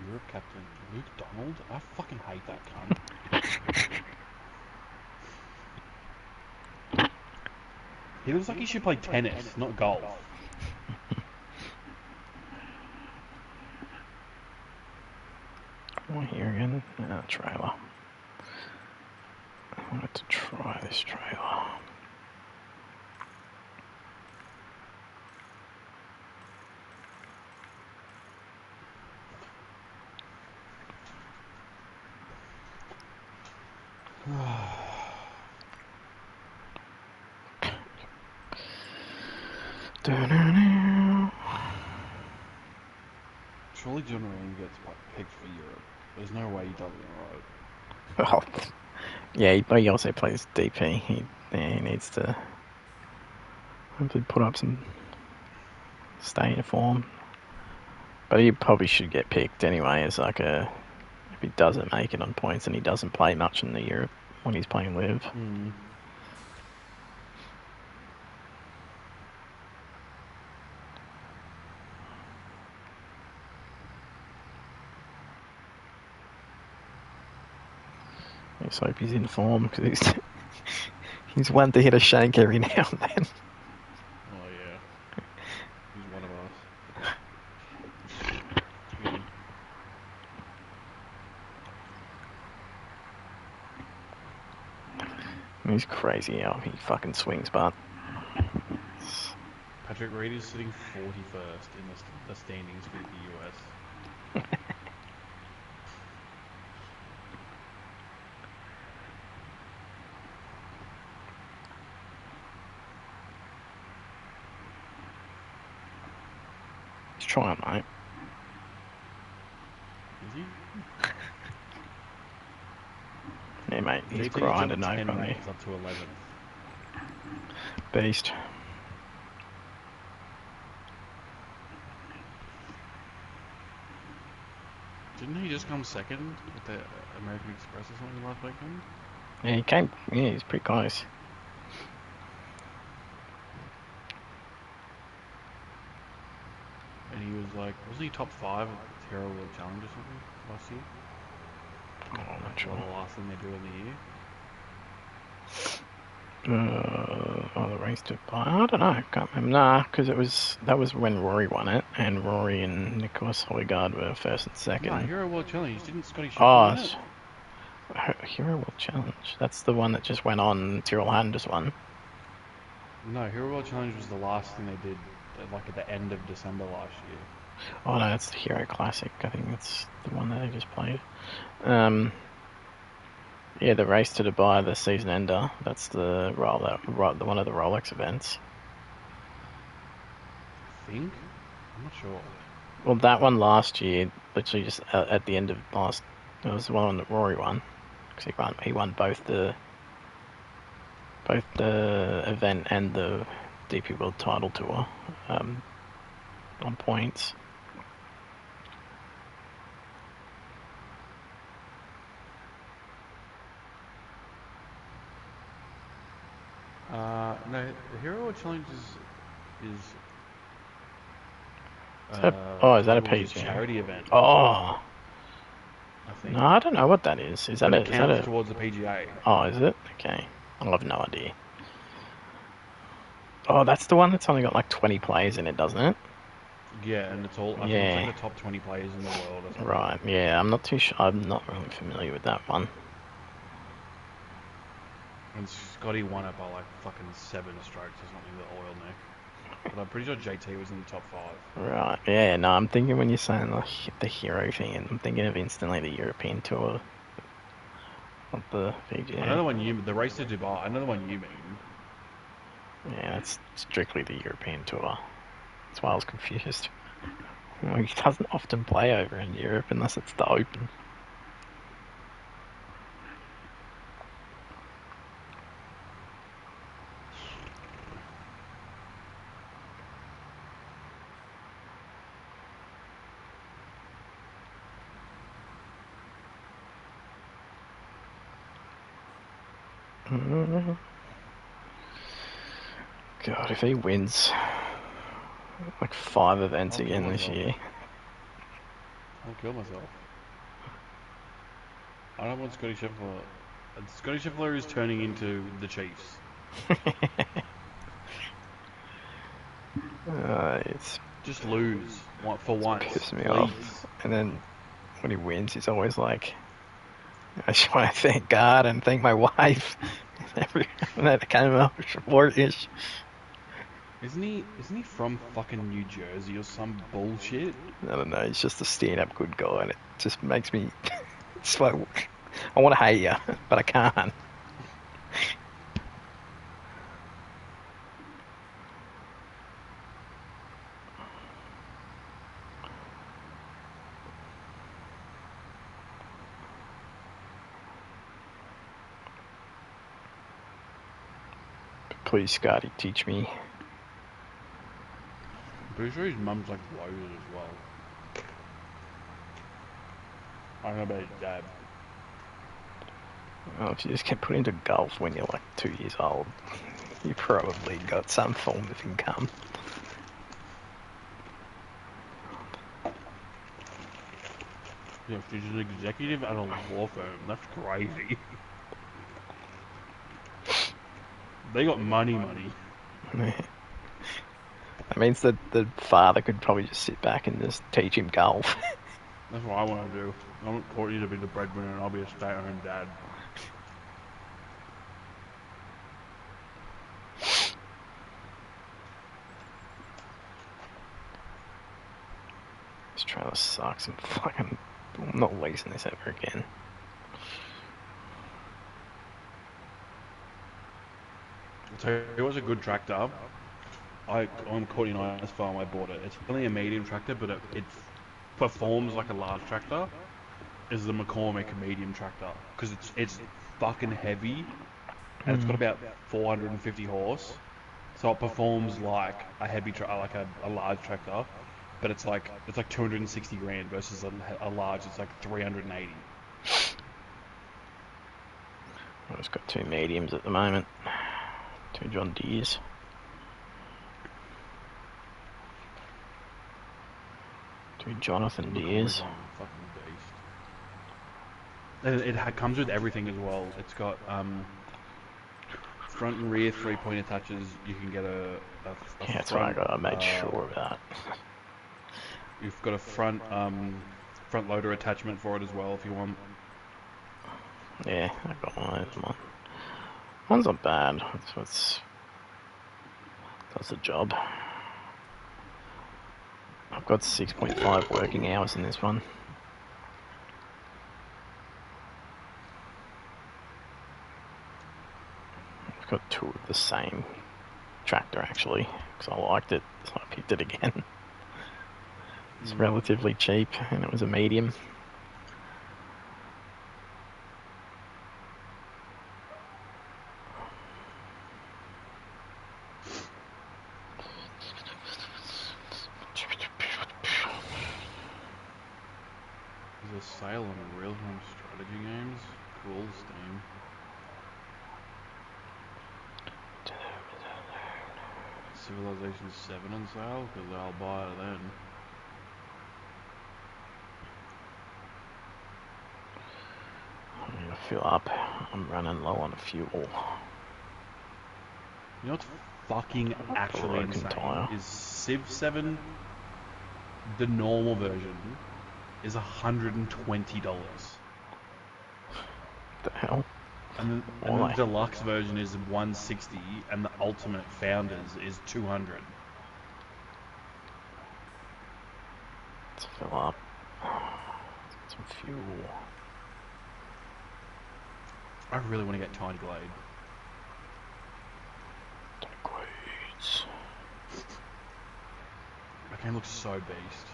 Europe captain? Luke Donald? I fucking hate that cunt. He looks like he should play tennis, not golf. What here again? Trailer. I wanted to try this trailer. Surely John Rain gets picked for Europe. There's no way he does it right. Well, yeah, but he also plays DP. He needs to hopefully put up some stay in form. But he probably should get picked anyway as like a... If he doesn't make it on points and he doesn't play much in the Europe when he's playing Live. Mm. Let's hope he's in form because he's one to hit a shank every now and then. Oh yeah, he's one of us. It's good. He's crazy how he fucking swings, but Patrick Reed is sitting 41st in the standings for the US. he's trying, mate. Is he? Yeah, mate, he's JT grinding jumped no 10 funny. ranks up to 11th. Beast. Didn't he just come second with the American Express or something last weekend? Yeah, he came. Yeah, he's pretty close. And he was like, wasn't he top 5 at the Hero World Challenge or something last year? Oh, I'm not Or sure. the last thing they do in the year? The race to buy. I don't know. Can't remember. Nah, because that was when Rory won it, and Rory and Nicholas Højgaard were first and second. No, Hero World Challenge. Didn't Scotty Scheffler win it? Hero World Challenge. That's the one that just went on. Tyrrell Hatton just won. No, Hero World Challenge was the last thing they did, like at the end of December last year. Oh no, that's the Hero Classic. I think that's the one that they just played. Yeah, the race to Dubai, the season ender. That's the one of the Rolex events. I think? I'm not sure. Well, that one last year, literally just at the end of last, it was the one that Rory won because he won both the event and the DP World Title Tour on points. No, the Hero World Challenge is Is that a labelled as PGA? charity event. Oh, I think. no, I don't know what that is. Is that But a? it Is that counts a? towards the PGA. Oh, is it? Okay, I have no idea. Oh, that's the one that's only got like 20 players in it, doesn't it? Yeah, and it's all. I think it's like the top 20 players in the world or something. Right. Yeah, I'm not too sure. I'm not really familiar with that one. And Scotty won it by like fucking 7 strokes or something, the oil neck. But I'm pretty sure JT was in the top 5. Right. Yeah. No, I'm thinking when you're saying the hero thing, and I'm thinking of instantly the European Tour, not the PGA. Another one the race to Dubai. Another one you mean? Yeah, that's strictly the European Tour. That's why I was confused. Well, he doesn't often play over in Europe unless it's the Open. God, if he wins like 5 events I'll kill again this myself. year. I'll kill myself. I don't want Scotty Scheffler. Scotty Scheffler is turning into the Chiefs. It's Just lose for once, pissed me please. off. And then when he wins, he's always like, I just want to thank God and thank my wife. That came up short-ish. Isn't he from fucking New Jersey or some bullshit? I don't know. He's just a stand-up good guy, and it just makes me. It's like I want to hate you, but I can't. Please, Scotty, teach me. I'm pretty sure his mum's like loaded as well. I don't know about his dad. Well, if you just get put into golf when you're like 2 years old, you probably got some form of income. Yeah, she's an executive at a law firm. That's crazy. They got money. That means that the father could probably just sit back and just teach him golf. That's what I want to do. I want Courtney to be the breadwinner and I'll be a stay-at-home dad. This trailer sucks. I'm not leasing this ever again. I'll tell you what's a good tractor. On Courtney and I's farm, I bought it. It's only a medium tractor, but it performs like a large tractor. Is the McCormick medium tractor because it's fucking heavy and it's got about 450 horse, so it performs like a like a large tractor, but it's like 260 grand versus a large. It's like 380. I've just got 2 mediums at the moment. 2 John Deeres. 2 Jonathan Deeres. Fucking beast. It comes with everything as well. It's got front and rear 3-point attaches. You can get a Yeah, that's front. what I made sure of that. You've got a front loader attachment for it as well if you want. Yeah, I got one of them. One's not bad. That's the job. I've got 6.5 working hours in this one. I've got 2 of the same tractor actually, because I liked it, so I picked it again. It's relatively cheap, and it was a medium. There's a sale on real-time strategy games. Cool, Steam. Civilization 7 on sale, because I'll buy it then. I need to fill up. I'm running low on fuel. You know what's fucking actually Broken insane? tire. Is Civ 7, the normal version, is $120. What the hell? And then the deluxe version is 160, and the ultimate founders is 200. Let's fill up. Some fuel. I really want to get Tiny Glade. Grades. That game looks so beast.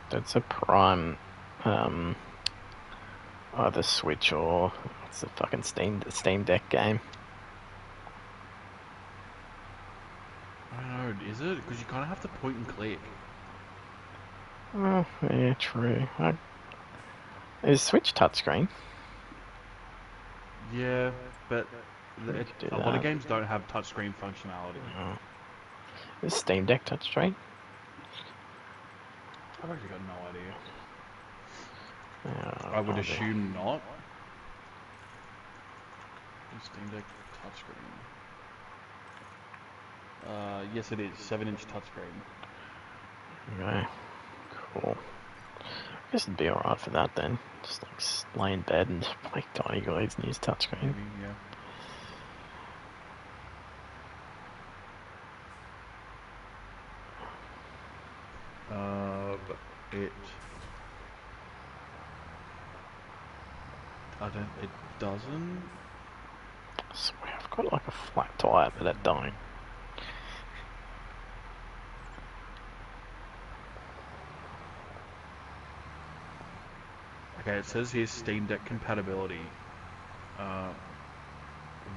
That's a prime, either Switch or what's the fucking Steam Deck game. I don't know, is it? Because you kind of have to point and click. Oh, yeah, true. Is Switch touchscreen? Yeah, but a lot of that. games don't have touchscreen functionality. Oh. Is Steam Deck touchscreen? I've actually got no idea. Yeah, I would assume not. Steam Deck touchscreen. Yes, it is. 7-inch touchscreen. Okay, cool. I guess it'd be alright for that then. Just like lay in bed and play Tiny Glades and use touchscreen. Maybe, yeah. But it doesn't. I swear I've got like a flat tire, but I don't. Okay, it says here Steam Deck compatibility.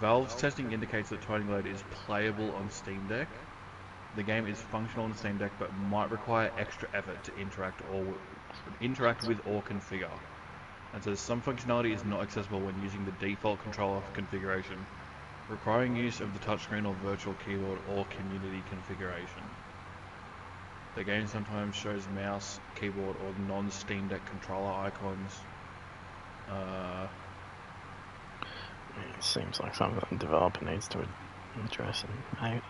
Valve's testing indicates that Tiny Glade is playable on Steam Deck. The game is functional on the Steam Deck, but might require extra effort to interact with or configure. And says some functionality is not accessible when using the default controller configuration, requiring use of the touchscreen or virtual keyboard or community configuration. The game sometimes shows mouse, keyboard, or non-Steam Deck controller icons. It seems like something the developer needs to address. And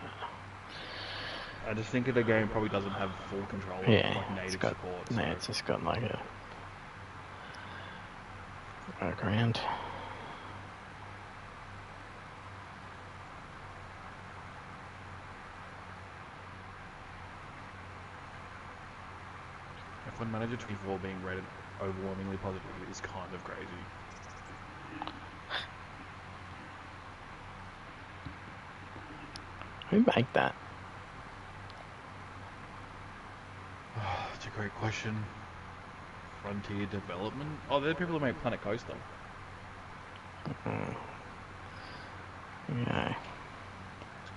I just think the game probably doesn't have full control of like native support. So. It's just got like a workaround. F1 Manager 24 being rated overwhelmingly positively is kind of crazy. Who made that? That's a great question. Frontier Development? Oh, they're the people who make Planet Coaster. Yeah.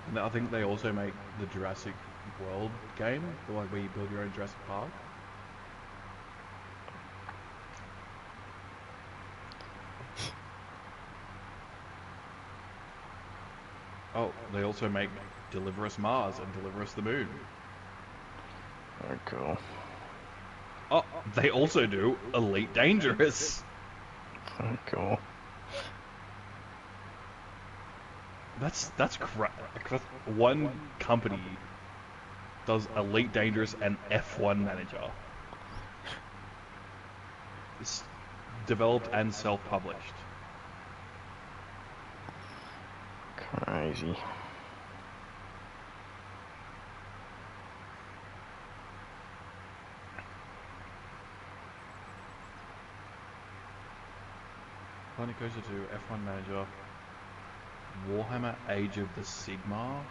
And I think they also make the Jurassic World game, like where you build your own Jurassic Park. Oh, they also make Deliver Us Mars and Deliver Us the Moon. Oh, cool. Oh, they also do Elite Dangerous. Oh, cool. That's crap. One company does Elite Dangerous and F1 Manager. It's developed and self-published. Crazy. Planet Coaster 2, F1 Manager, Warhammer Age of the Sigma.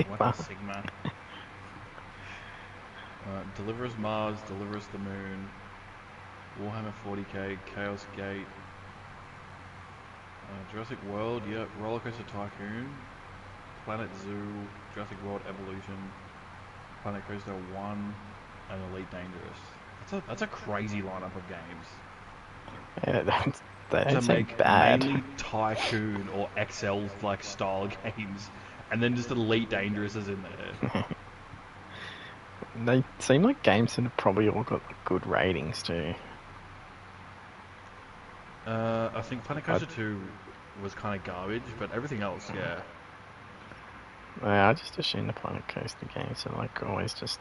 What the Sigma? Deliver Us Mars, Deliver Us the Moon, Warhammer 40k, Chaos Gate, Jurassic World, yep, Roller Coaster Tycoon, Planet Zoo, Jurassic World Evolution, Planet Coaster 1, and Elite Dangerous. That's a crazy lineup of games. Yeah, they to don't seem make bad. mainly Tycoon or XL like style games, and then just Elite Dangerous is in there. They seem like games that have probably all got good ratings too. I think Planet Coaster 2 was kind of garbage, but everything else, yeah. I just assumed the Planet Coaster games are like always just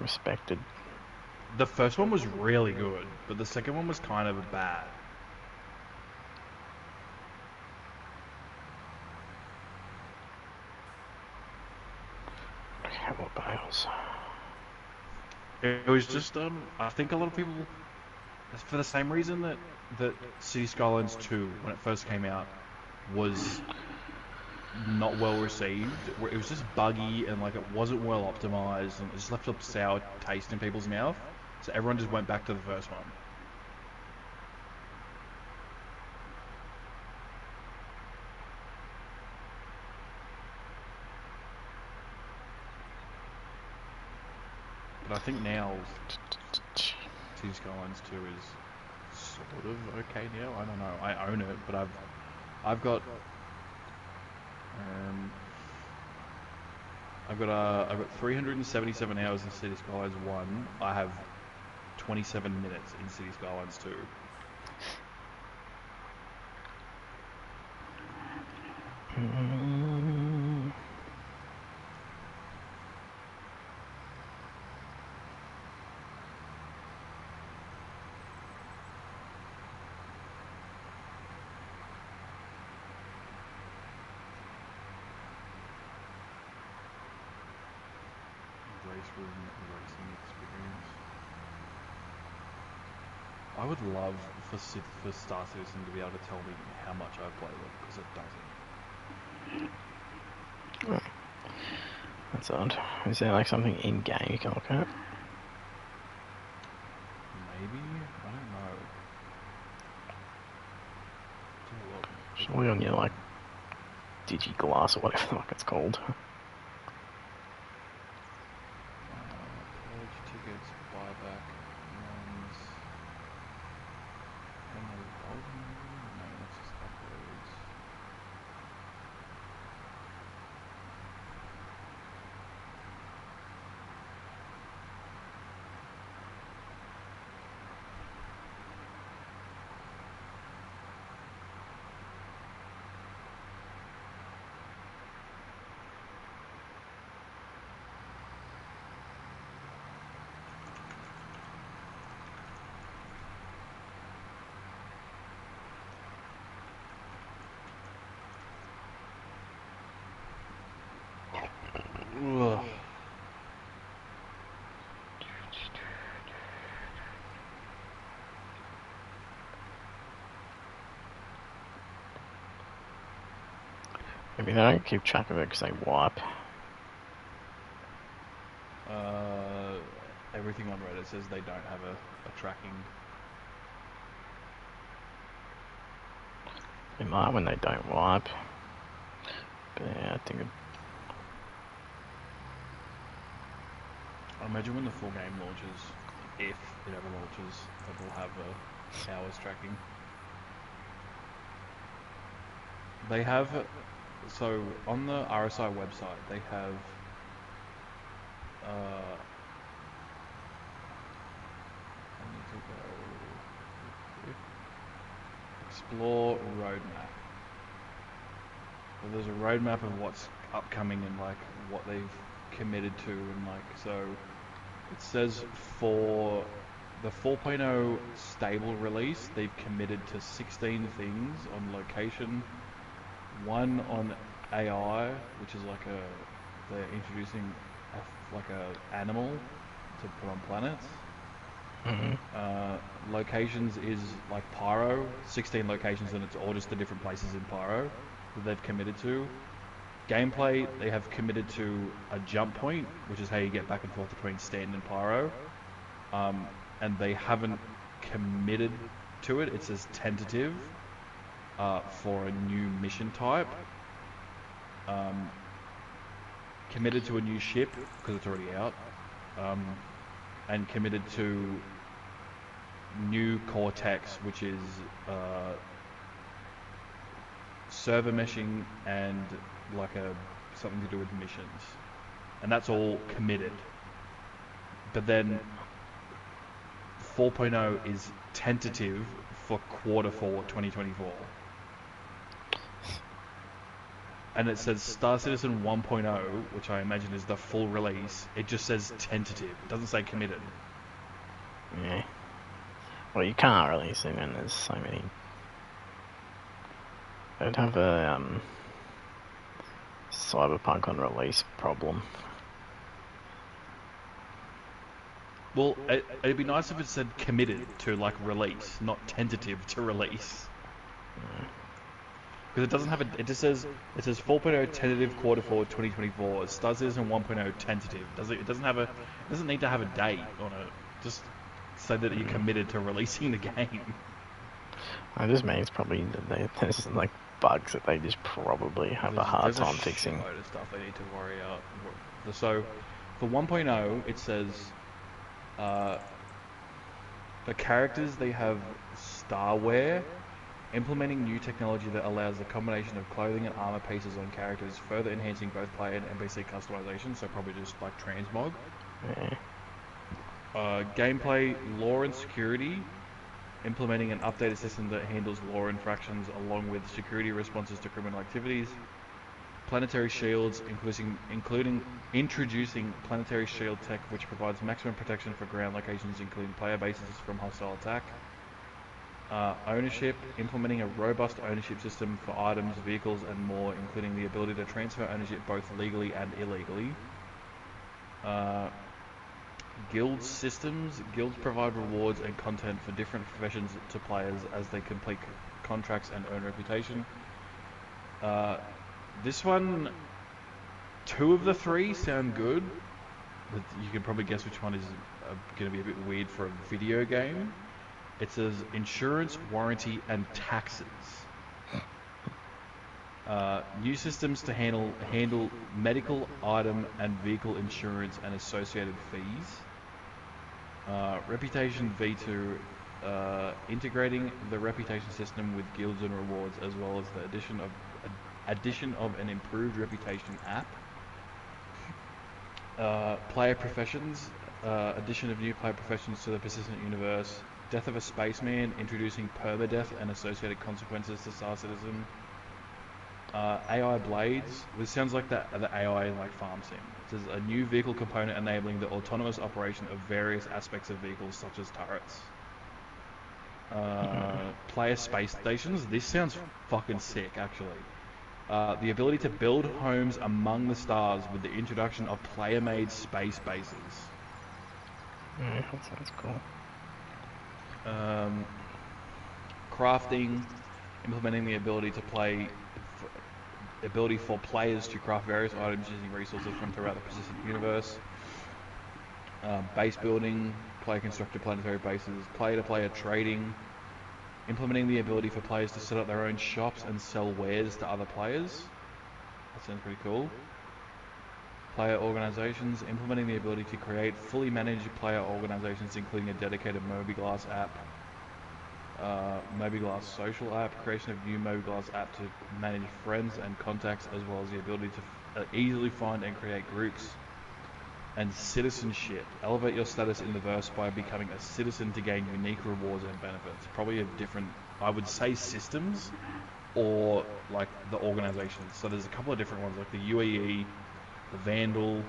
respected. The first one was really good, but the second one was kind of bad. What bales? It was just, I think a lot of people, for the same reason that City Skylines 2, when it first came out, was not well received. It was just buggy and like it wasn't well optimized, and it just left a sour taste in people's mouth. So everyone just went back to the first one. But I think now City Skylines 2 is sort of okay now. I don't know. I own it, but I've got I've got 377 hours in City Skylines 1. I have 27 minutes in City Skylines 2. Race room racing experience. I would love for Star Citizen to be able to tell me how much I've played it, because it doesn't. That's odd. Is there like something in game you can look at? Maybe? I don't know. Surely on your like DigiGlass or whatever the fuck it's called. Maybe they don't keep track of it because they wipe. Everything on Reddit says they don't have a tracking. They might when they don't wipe. But yeah, I think I imagine when the full game launches, if it ever launches, it will have hours tracking. They have, so on the RSI website, they have I need to go explore roadmap. So there's a roadmap of what's upcoming and like what they've committed to, and like, so it says for the 4.0 stable release, they've committed to 16 things on location, one on AI, which is like they're introducing like a animal to put on planets. Locations is like Pyro, 16 locations, and it's all just the different places in Pyro that they've committed to. Gameplay, they have committed to a jump point, which is how you get back and forth between Stanton and Pyro. And they haven't committed to it. It says tentative for a new mission type. Committed to a new ship, because it's already out. And committed to new cortex, which is server meshing and like something to do with missions, and that's all committed. But then 4.0 is tentative for Q4 2024, and it says Star Citizen 1.0, which I imagine is the full release. It just says tentative. It doesn't say committed. yeah. Well, you can't release it when there's so many. They'd have a Cyberpunk on release problem. Well, it'd be nice if it said committed to like release, not tentative to release. Because it doesn't have it just says 4.0 tentative Q4 2024. Star Citizen 1.0 tentative. It doesn't need to have a date on it. Just say that you're committed to releasing the game. It just means probably that there's like bugs that they just probably have a hard time fixing. There's a shitload of stuff they need to worry out. So for 1.0, it says the characters, they have starwear, implementing new technology that allows the combination of clothing and armor pieces on characters, further enhancing both player and NPC customization. So probably just like transmog. Yeah. Gameplay, lore and security, implementing an updated system that handles lore infractions along with security responses to criminal activities. Planetary shields, including introducing planetary shield tech, which provides maximum protection for ground locations, including player bases from hostile attack. Ownership, implementing a robust ownership system for items, vehicles, and more, including the ability to transfer ownership both legally and illegally. Guild systems. Guilds provide rewards and content for different professions to players as they complete contracts and earn reputation. This one, 2 of the 3 sound good, but you can probably guess which one is going to be a bit weird for a video game. It says insurance, warranty, and taxes. New systems to handle medical, item, and vehicle insurance and associated fees. Reputation V2, integrating the reputation system with guilds and rewards, as well as the addition of an improved reputation app. Player professions, addition of new player professions to the persistent universe. Death of a spaceman, introducing permadeath and associated consequences to Star Citizen. AI blades. This sounds like the AI in like Farm Sim. It says a new vehicle component enabling the autonomous operation of various aspects of vehicles such as turrets. Player space stations. This sounds fucking sick, actually. The ability to build homes among the stars with the introduction of player-made space bases. Yeah, that sounds cool. Crafting, implementing the ability to play ability for players to craft various items using resources from throughout the persistent universe. Base building, player constructed planetary bases, player-to-player trading, implementing the ability for players to set up their own shops and sell wares to other players. That sounds pretty cool. Player organizations, implementing the ability to create fully managed player organizations, including a dedicated Mobiglass app, Mobiglass social app, creation of new Mobiglass app to manage friends and contacts, as well as the ability to easily find and create groups. And citizenship, elevate your status in the verse by becoming a citizen to gain unique rewards and benefits. Probably a different, I would say, systems or like the organizations. So there's a couple of different ones, like the UAE, the Vandal,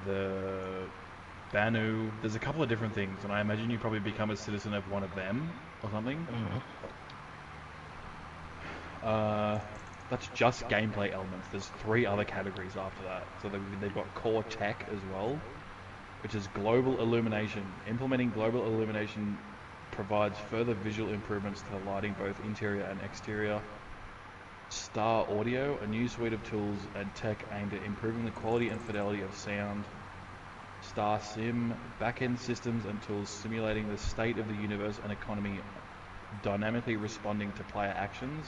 the Banu. There's a couple of different things, and I imagine you probably become a citizen of one of them or something. That's just gameplay elements. There's 3 other categories after that. So they've got core tech as well, which is global illumination. Implementing global illumination provides further visual improvements to lighting, both interior and exterior. Star Audio, a new suite of tools and tech aimed at improving the quality and fidelity of sound. Star Sim, back-end systems and tools simulating the state of the universe and economy, dynamically responding to player actions.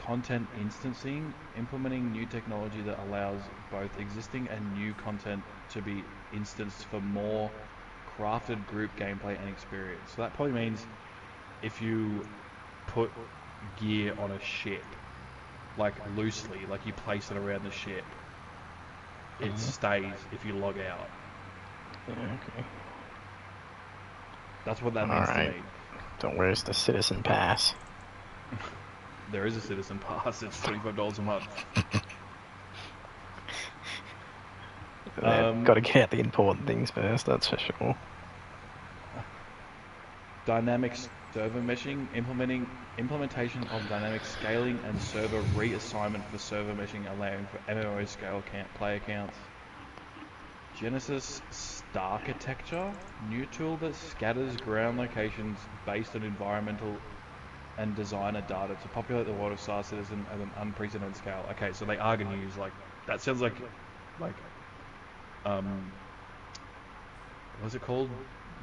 Content instancing, implementing new technology that allows both existing and new content to be instanced for more crafted group gameplay and experience. So that probably means if you put gear on a ship, like loosely, like you place it around the ship, it stays if you log out. Okay. That's what that means to me. So where's the citizen pass? There is a citizen pass. It's $25 a month. Got to get the important things first, that's for sure. Dynamic server meshing, implementation of dynamic scaling and server reassignment for server meshing, allowing for MMO scale player counts. Genesis Starchitecture, new tool that scatters ground locations based on environmental and designer data to populate the world of Star Citizen at an unprecedented scale. Okay, so they are going to use, like, that sounds like what's it called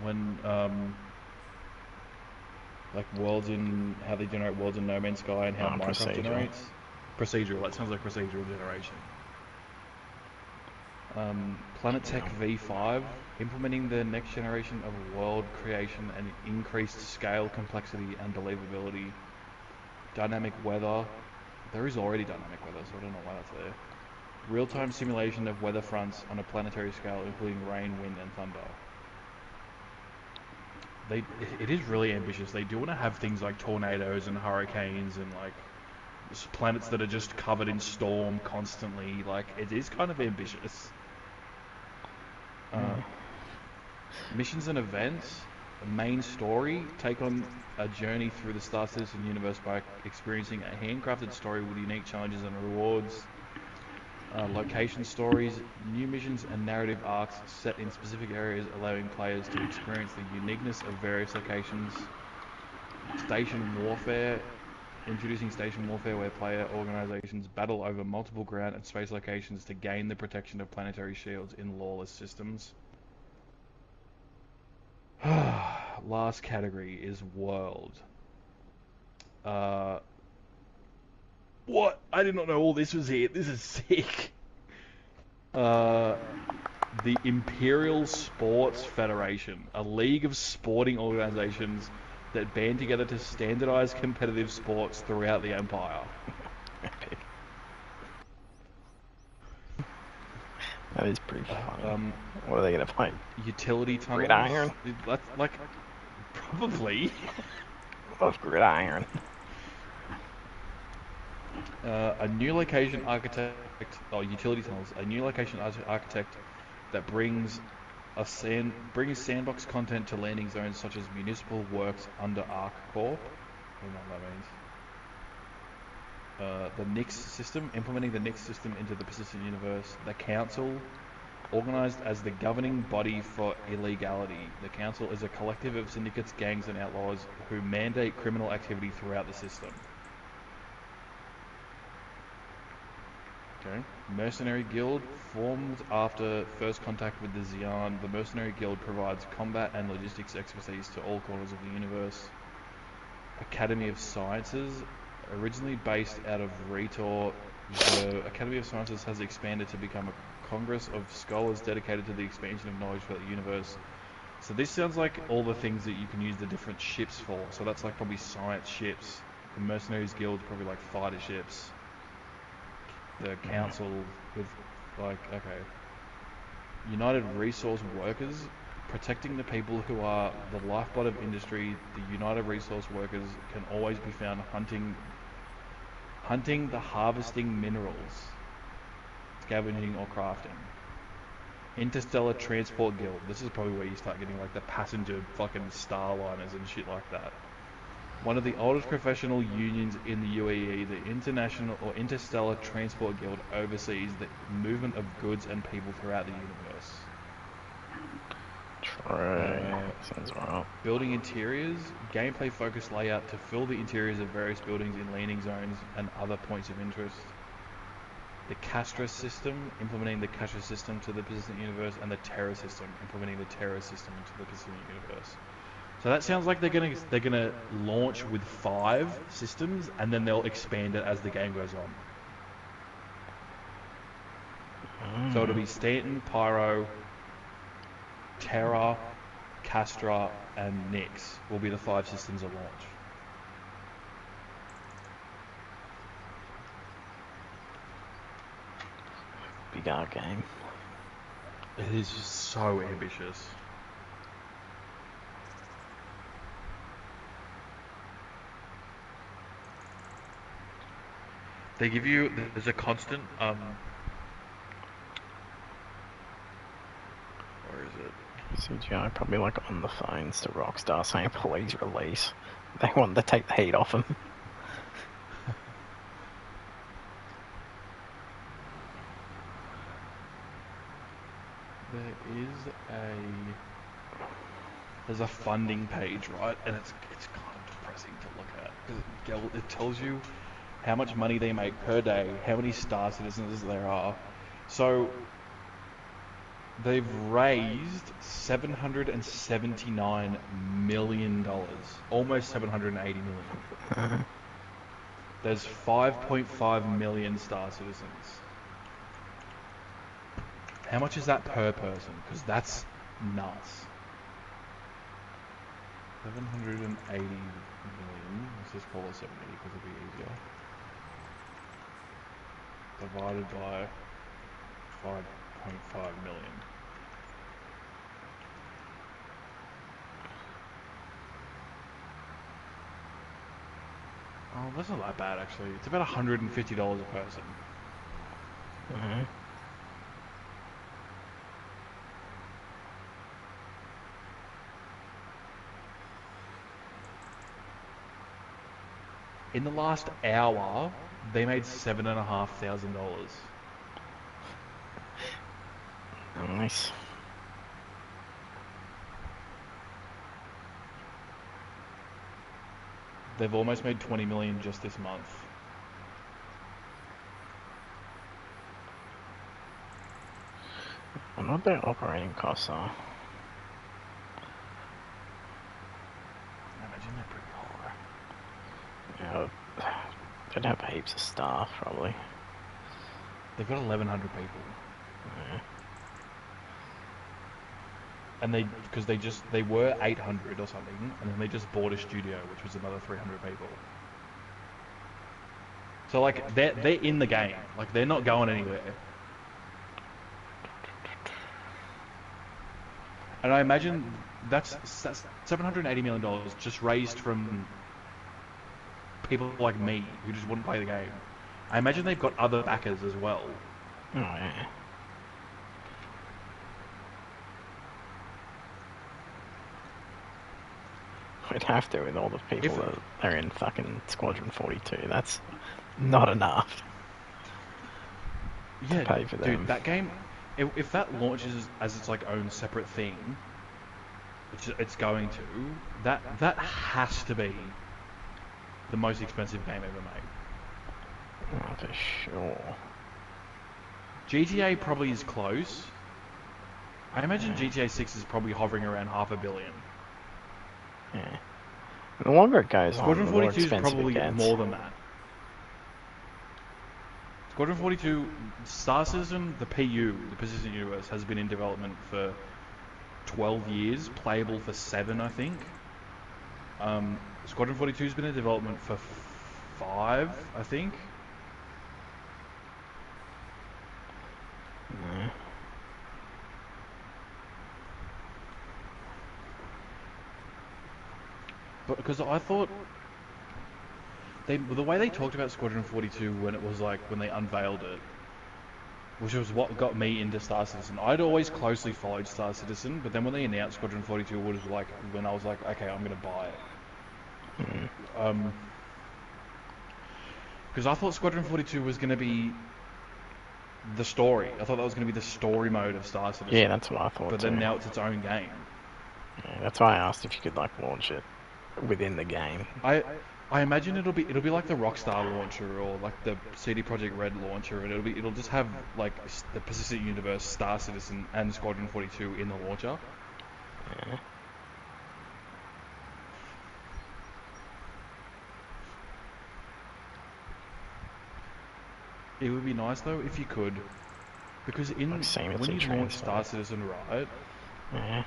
when like worlds in, how they generate worlds in No Man's Sky and how Minecraft generates procedural. That sounds like procedural generation. Planet Tech V5, implementing the next generation of world creation and increased scale, complexity, and believability. Dynamic weather. There is already dynamic weather, so I don't know why that's there. Real-time simulation of weather fronts on a planetary scale, including rain, wind, and thunder. It is really ambitious. They do want to have things like tornadoes and hurricanes and like planets that are just covered in storm constantly. Like, it is kind of ambitious. Missions and events. The main story, take on a journey through the Star Citizen universe by experiencing a handcrafted story with unique challenges and rewards. Location stories, new missions and narrative arcs set in specific areas, allowing players to experience the uniqueness of various locations. Station warfare, introducing station warfare where player organizations battle over multiple ground and space locations to gain the protection of planetary shields in lawless systems. Last category is world. What? I did not know all this was here. This is sick. The Imperial Sports Federation, a league of sporting organizations that band together to standardize competitive sports throughout the Empire. That is pretty funny. What are they going to fight? Utility tunnels. Gridiron? Like, probably. Love gridiron. A new location architect, utility tunnels. A new location architect that brings sandbox content to landing zones such as municipal works under Arc Corp. I don't know what that means. The Nix system, implementing the Nix system into the persistent universe. The Council, organized as the governing body for illegality. The Council is a collective of syndicates, gangs, and outlaws who mandate criminal activity throughout the system. Okay. Mercenary Guild formed after first contact with the Xian. The Mercenary Guild provides combat and logistics expertise to all corners of the universe. Academy of Sciences, originally based out of Rhetor, the Academy of Sciences has expanded to become a congress of scholars dedicated to the expansion of knowledge for the universe. So this sounds like all the things that you can use the different ships for. So that's like probably science ships. The Mercenaries Guild probably like fighter ships. The Council with like, okay. United Resource Workers, protecting the people who are the lifeblood of industry. The United Resource Workers can always be found hunting the harvesting minerals, scavenging or crafting. Interstellar Transport Guild. This is probably where you start getting like the passenger fucking starliners and shit like that. One of the oldest professional unions in the UAE, the International or Interstellar Transport Guild oversees the movement of goods and people throughout the universe. Sounds right. Building interiors, gameplay focused layout to fill the interiors of various buildings in landing zones and other points of interest. The Castra system, implementing the Castra system to the Persistent Universe, and the Terra system, implementing the Terra system to the Persistent Universe. So that sounds like they're gonna launch with 5 systems, and then they'll expand it as the game goes on. So it'll be Stanton, Pyro, Terra, Castra, and Nyx will be the 5 systems at launch. Big art game. It is just so ambitious. They give you, there's a constant, where is it? CGI probably like on the phones to Rockstar saying please release. They want to take the heat off them. There's a funding page, right? And it's kind of depressing to look at because it tells you how much money they make per day, how many Star Citizens there are. So they've raised $779 million, almost $780 million. There's 5.5 million Star Citizens. How much is that per person? Because that's nuts. 780 million. Let's just call it 780 because it'll be easier. Divided by 5.5 million. Oh, that's not that bad actually. It's about $150 a person. Mm-hmm. In the last hour, they made $7,500. Nice. They've almost made 20 million just this month. I wonder what their operating costs are. I imagine they're pretty high. Yeah, they'd have heaps of staff probably. They've got 1,100 people. Yeah. And they were 800 or something, and then they just bought a studio, which was another 300 people. So like they're in the game, like they're not going anywhere. And I imagine that's $780 million just raised from people like me who just wouldn't play the game. I imagine they've got other backers as well. Oh yeah. We'd have to with all the people that are in fucking Squadron 42. That's not enough. Yeah, to pay for them. Dude, that game, if that launches as its like own separate thing, which it's going to, that has to be the most expensive game ever made. Oh, for sure. GTA probably is close. I imagine GTA 6 is probably hovering around $500 million. Yeah. The longer it goes on, Squadron the more 42 is expensive it probably gets. more than that. Squadron 42, Star Citizen, the PU, the Persistent Universe, has been in development for 12 years, playable for 7, I think. Squadron 42 has been in development for 5, I think. Yeah. But because I thought the way they talked about Squadron 42 when it was like when they unveiled it, which was what got me into Star Citizen. I'd always closely followed Star Citizen, but then when they announced Squadron 42, it was like when I was like, okay, I'm gonna buy it. Because I thought Squadron 42 was gonna be the story. I thought that was gonna be the story mode of Star Citizen. Yeah, that's what I thought But too. then now it's its own game. Yeah, that's why I asked if you could like launch it within the game. I imagine it'll be like the Rockstar launcher or like the CD Projekt Red launcher, and it'll just have like the Persistent Universe, Star Citizen, and Squadron 42 in the launcher. Yeah. It would be nice though if you could, because Like when seamlessly you launch transfer. Star Citizen, right, Yeah.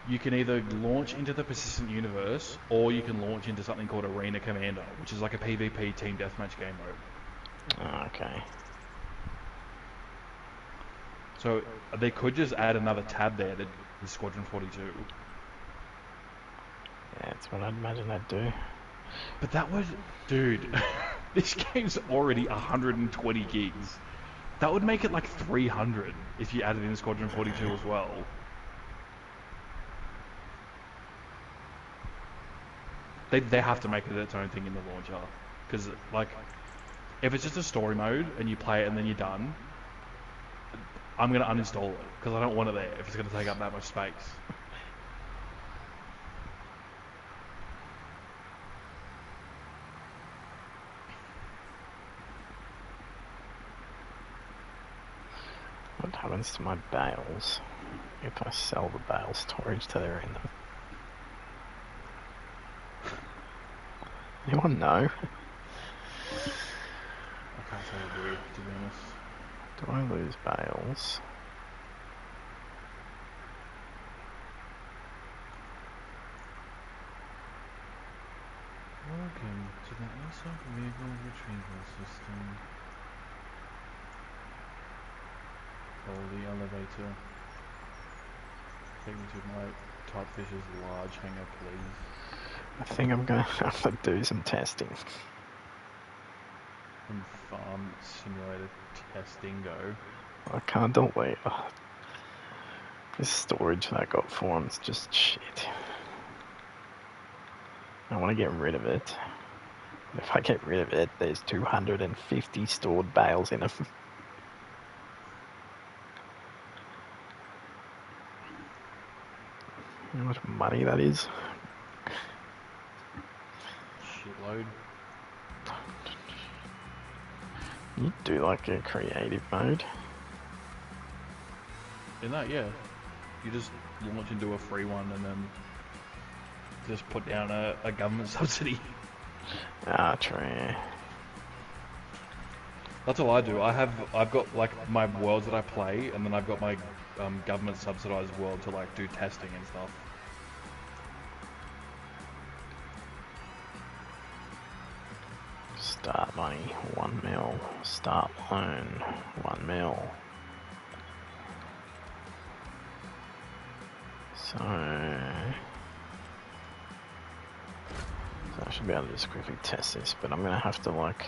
you can either launch into the Persistent Universe or you can launch into something called Arena Commander, which is like a PvP team deathmatch game mode. Oh, okay. So they could just add another tab there to the Squadron 42. Yeah, that's what I'd imagine they'd do. But that would, dude, this game's already 120 gigs. That would make it like 300 if you added in Squadron 42 as well. They have to make it its own thing in the launcher. Because, like, if it's just a story mode and you play it and then you're done, I'm going to uninstall it. Because I don't want it there if it's going to take up that much space. What happens to my bales if I sell the bale storage that are in them? Anyone know? I can't say I do, to be honest. Do I lose bales? Welcome to the ASOC vehicle retrieval system. Oh, the elevator. Take me to my Typefish's large hangar, please. I think I'm gonna have to do some testing. And farm simulator testing go. I can't delete. This storage that I got for is just shit. I want to get rid of it. If I get rid of it, there's 250 stored bales in them. How much money that is? Shitload. You do like a creative mode. In that, yeah. You just launch into a free one and then just put down a government subsidy. Ah, true. Yeah. That's all I do. I've got like my worlds that I play, and then I've got my government subsidized world to like do testing and stuff. Start money, 1 mil. Start loan, 1 mil. So I should be able to just quickly test this, but I'm gonna have to like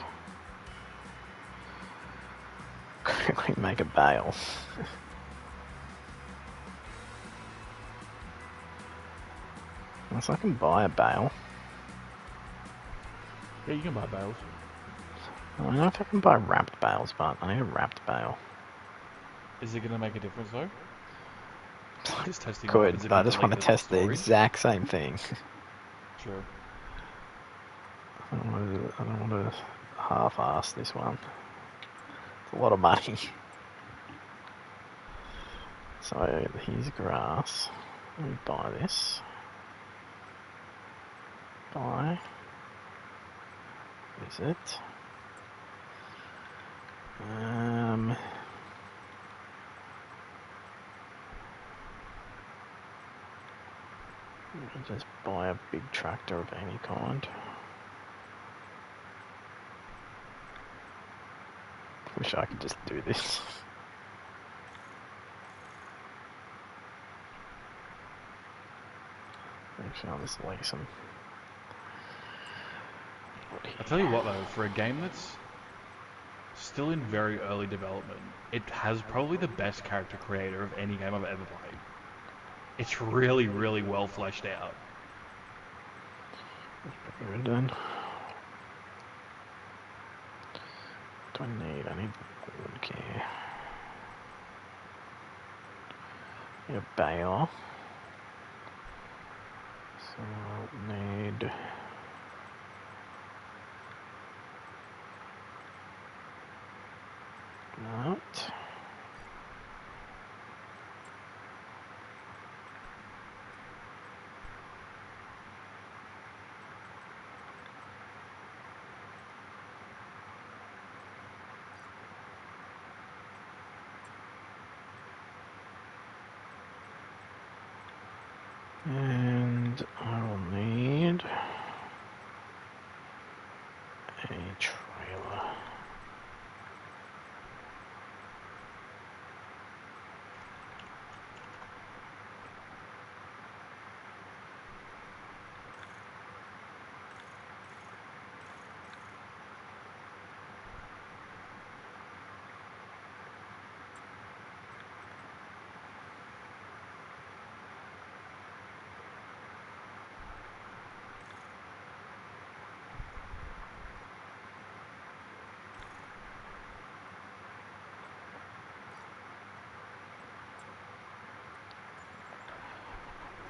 quickly make a bale. Unless I can buy a bale. Yeah, you can buy bales. I don't know if I can buy wrapped bales, but I need a wrapped bale. Is it gonna make a difference though? Just testing what Could, happens if but you I just want delete to the test the storage. exact same thing. Sure. I don't want to half-ass this one. It's a lot of money. So here's grass. Let me buy this. Buy. Visit. Just buy a big tractor of any kind. Wish I could just do this. Actually, I'll just lease them. I tell you what though, for a game that's still in very early development, it has probably the best character creator of any game I've ever played. It's really, really well fleshed out. Pretty good then. What do I need? I need wood care. Need a baler. So I'll need that. And I will need a trailer.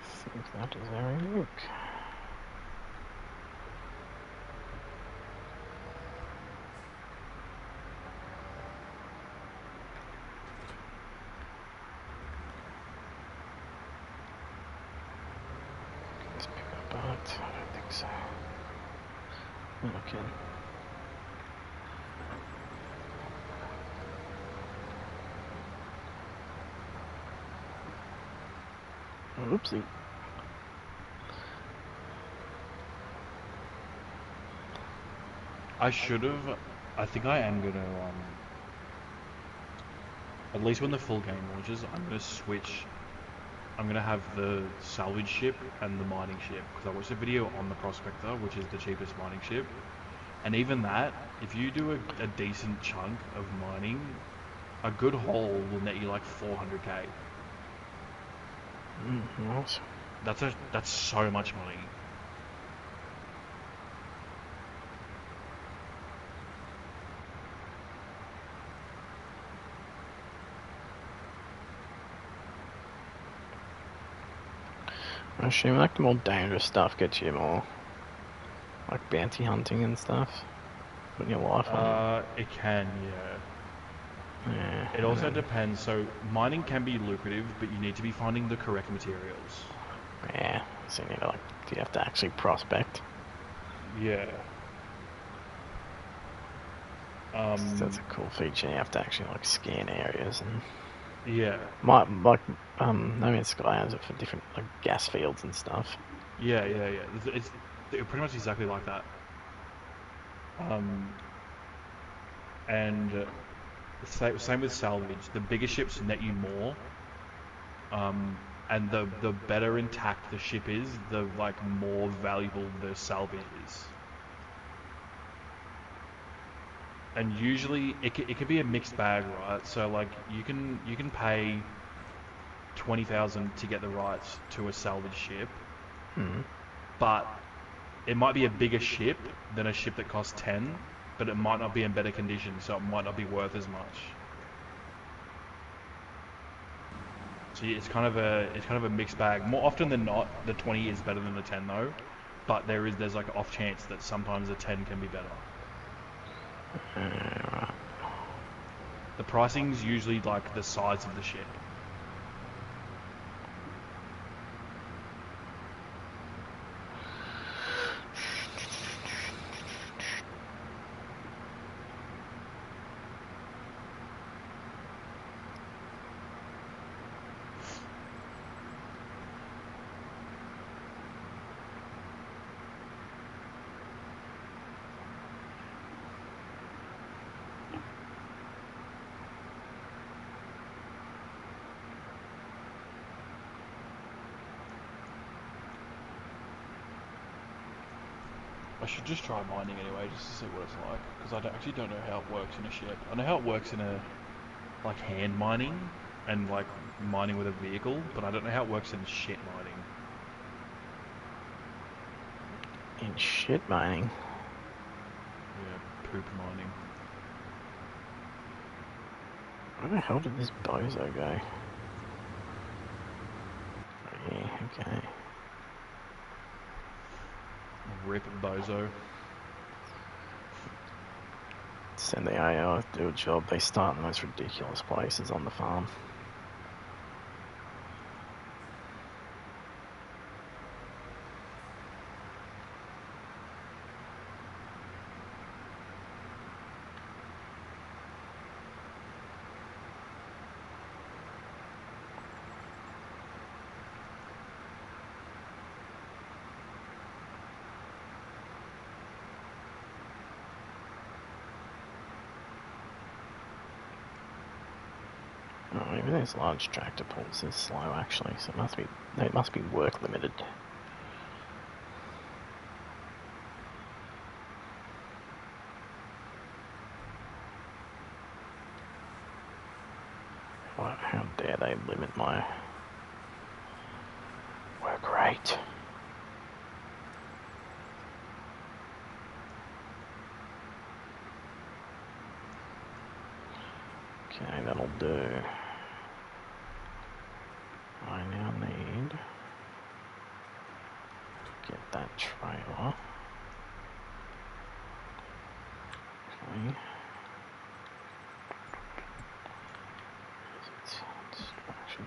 See if that does everything. Let's pick up that. I don't think so. Okay. Oopsie. I think I am gonna, at least when the full game launches, I'm gonna have the salvage ship and the mining ship, because I watched a video on the Prospector, which is the cheapest mining ship, and even that, if you do a decent chunk of mining, a good haul will net you like 400k. Nice. That's so much money. I assume like the more dangerous stuff gets you more like bounty hunting and stuff. Putting your life on It can, yeah. it. Yeah. It also depends. So mining can be lucrative, but you need to be finding the correct materials. Yeah. So you need to like, do you have to actually prospect? Yeah. That's a cool feature. You have to actually like scan areas and Yeah. No Man's Sky has it for different like gas fields and stuff. Yeah. It's pretty much exactly like that. And same with salvage. The bigger ships net you more. And the better intact the ship is, the like more valuable the salvage is. And usually it can be a mixed bag, right? So like you can pay 20,000 to get the rights to a salvage ship, but it might be a bigger ship than a ship that costs 10, but it might not be in better condition, so it might not be worth as much. So it's kind of a mixed bag. More often than not, the 20 is better than the 10 though, but there's like an off chance that sometimes the 10 can be better. Right. The pricing's usually like the size of the ship. should just try mining anyway, just to see what it's like, because I actually don't know how it works in a ship. I know how it works in a like hand mining and like mining with a vehicle, but I don't know how it works in shit mining. In shit mining. Yeah, poop mining. Where the hell did this bozo go? Oh, yeah, okay. Rip bozo. Send the AI to do a job. They start in the most ridiculous places on the farm. Oh, maybe those large tractor pulls are slow actually, so it must be work limited. What, how dare they limit my work rate? Okay, that'll do. I now need to get that trailer. Okay. Instruction.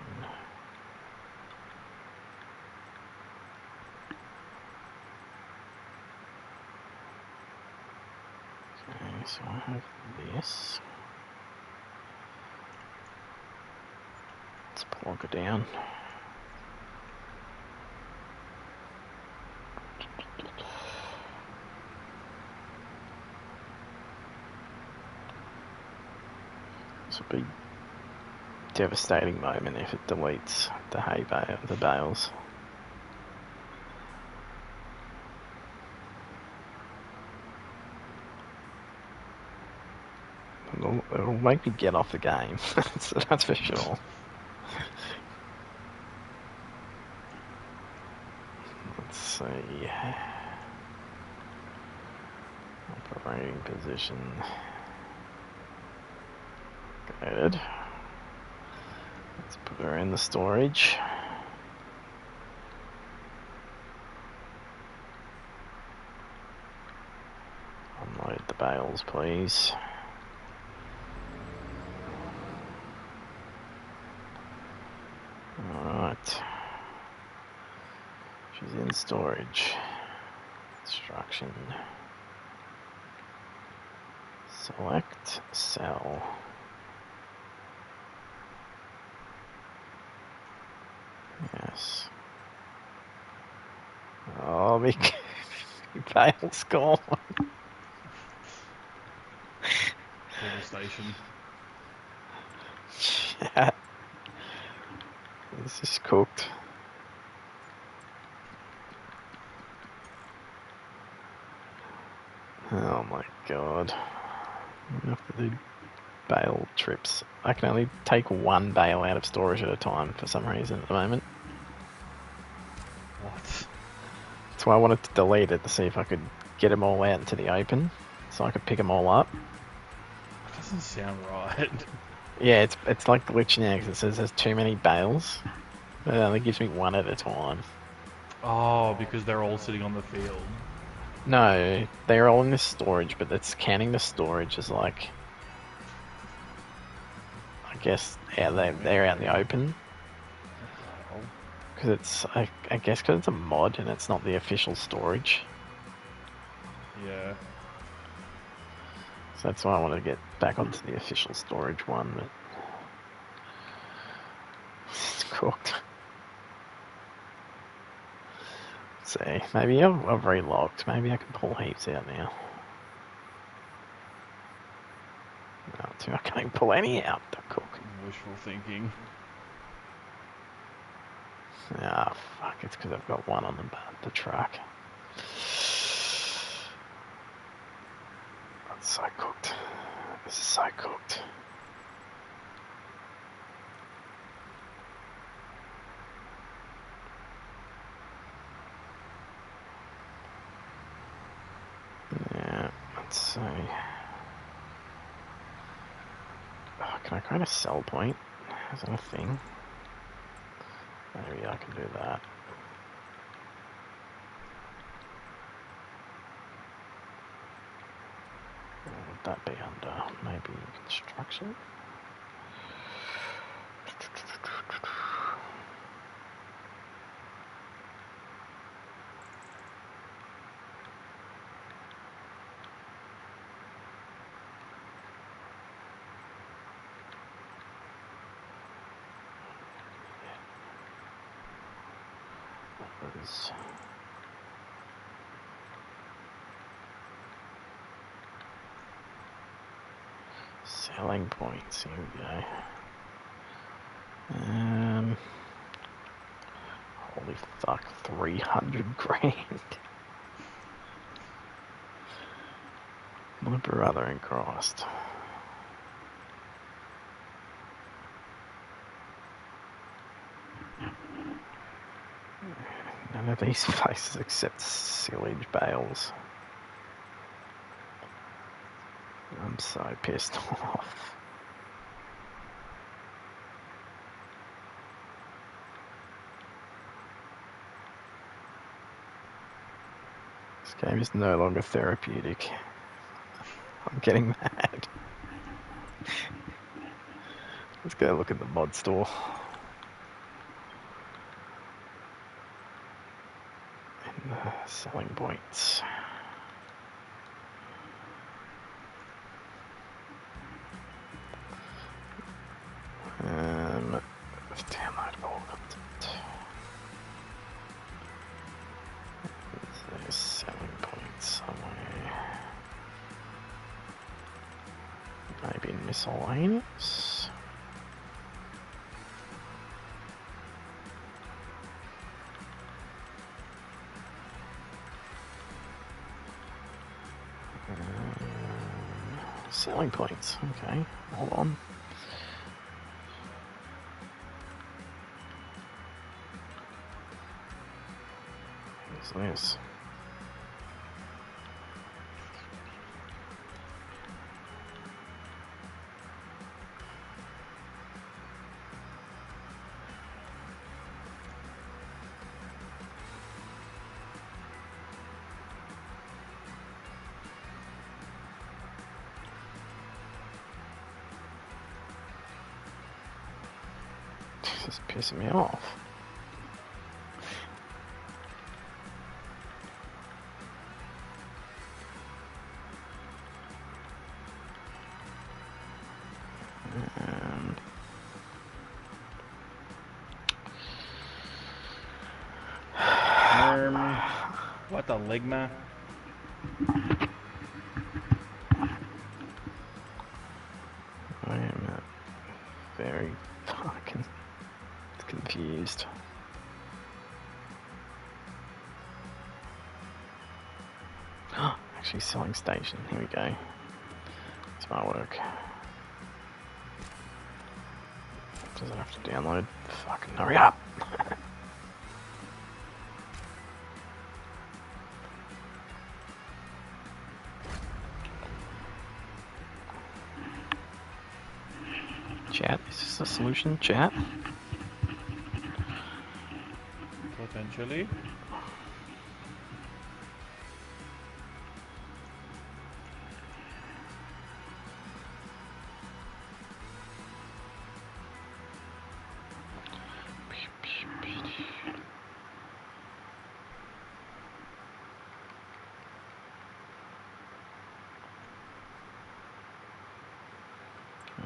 Okay, so I have this. Let's plug it down. This will be a devastating moment if it deletes the hay bale, the bales. It'll make me get off the game, so that's for sure. Let's see. Operating position. Good. Let's put her in the storage. Unload the bales, please. Alright. She's in storage. Instruction. Select cell. Yes. Oh, my bale's gone. Devastation. Yeah. This is cooked. Oh my god. I have to do bale trips. I can only take one bale out of storage at a time for some reason at the moment. What? That's why I wanted to delete it to see if I could get them all out into the open so I could pick them all up. That doesn't sound right. Yeah, it's like glitching out because it says there's too many bales. But it only gives me one at a time. Oh, because they're all sitting on the field. No, they're all in this storage, but it's counting the storage as like, I guess, yeah, they're out in the open. What the hell? Because it's, I guess because it's a mod and it's not the official storage. Yeah. So that's why I want to get back onto the official storage one, but it's cooked. See, maybe I've relocked. Maybe I can pull heaps out now. No, I can't even pull any out to cook. Wishful thinking. Ah, fuck, it's because I've got one on the truck. so cooked. This is so cooked. Yeah, let's see. Oh, can I kind of sell point? Is that a thing? Maybe I can do that. What would that be under? Maybe construction? What is... Selling points, here we go. Holy fuck, 300 grand. My brother in Christ. None of these places accept sillage bales. I'm so pissed off. This game is no longer therapeutic. I'm getting mad. Let's go look at the mod store. And the selling points. Downloadable content. There's selling points somewhere. Maybe miscellaneous. Selling points. Okay, hold on. What's this? This is pissing me off. What the ligma? I am very fucking confused. Actually, selling station. Here we go. Smart work. Does it have to download? Fucking hurry up! Chat, is this the solution? Chat? Potentially.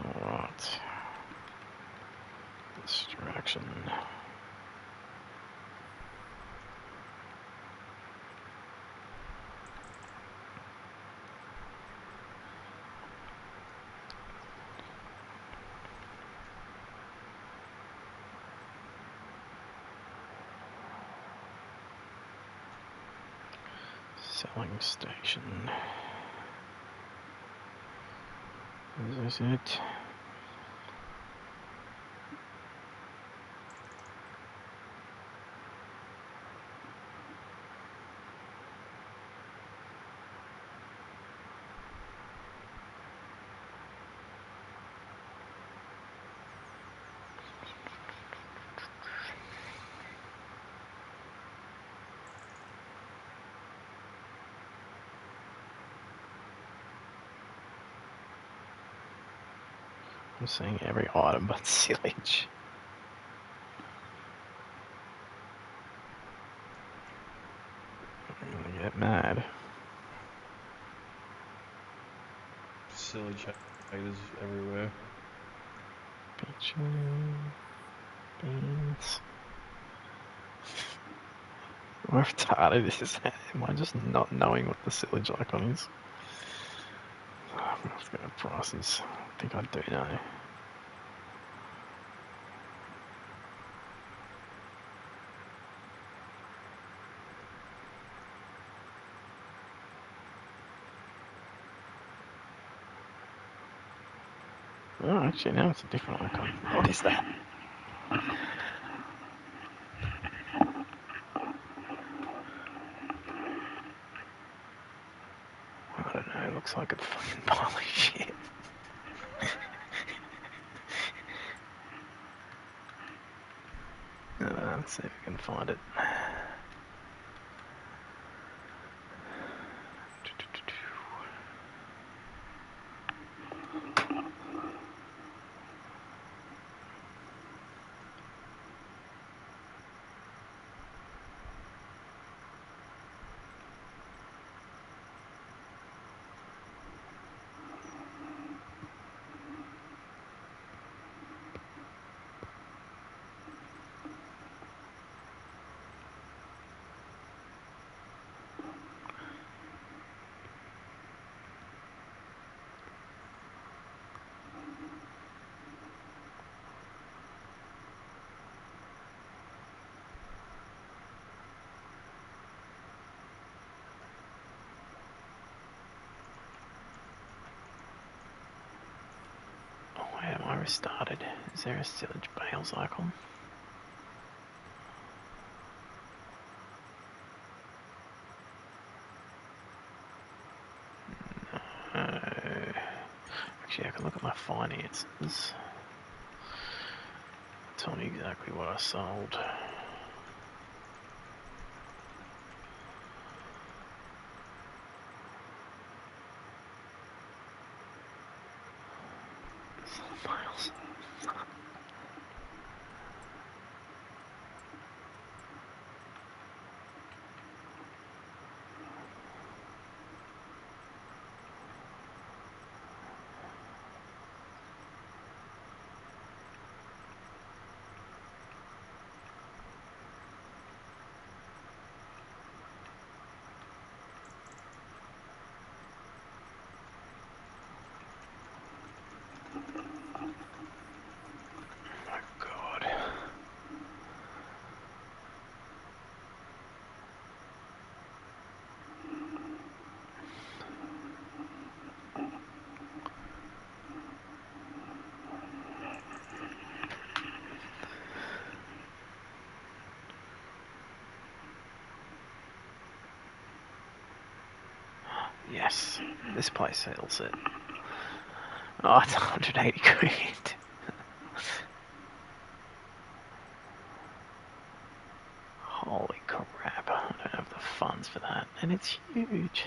Alright. Distraction. Selling station. Is this it? I'm seeing every item but silage. I'm gonna get mad. Silly haters everywhere. Peaches, beans. How retarded is that? Am I just not knowing what the silage icon is? Oh, I'm gonna have to go to prices. I think I do know. Oh, actually, now it's a different icon. What is that? I don't know. It looks like a fucking pile of shit. Let's see if we can find it. Oh, wait, am I restarted? Is there a silage bales icon? Actually, I can look at my finances. Tell me exactly what I sold. Miles. My God. Yes, this place sells it. Oh, it's 180 quid. Holy crap, I don't have the funds for that. And it's huge.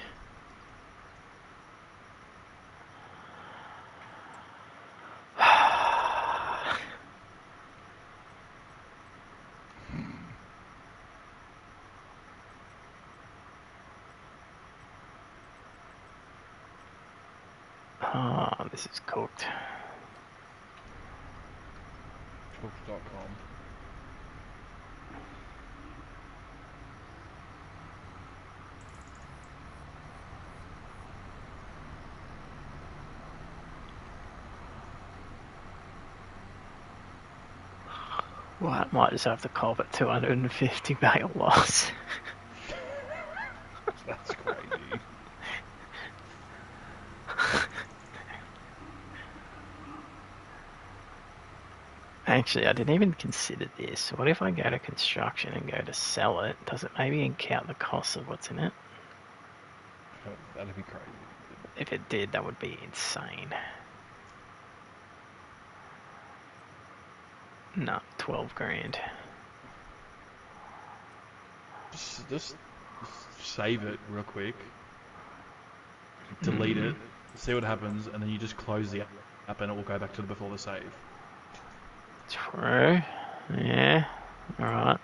Ah, this is cooked. Cooked.com. Well, I might just have to cop at 250 bail loss. That's crazy. Actually, I didn't even consider this. What if I go to construction and go to sell it? Does it maybe count the cost of what's in it? That'd be crazy. If it did, that would be insane. Nah, 12 grand. Just save it real quick, delete it, see what happens, and then you just close the app and it will go back to before the save. True. Yeah. Alright.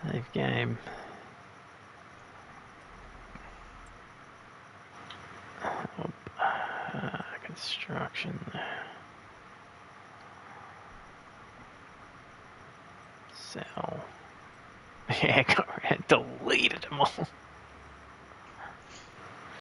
Save game. Construction. Sell. Yeah, got rid, deleted them all.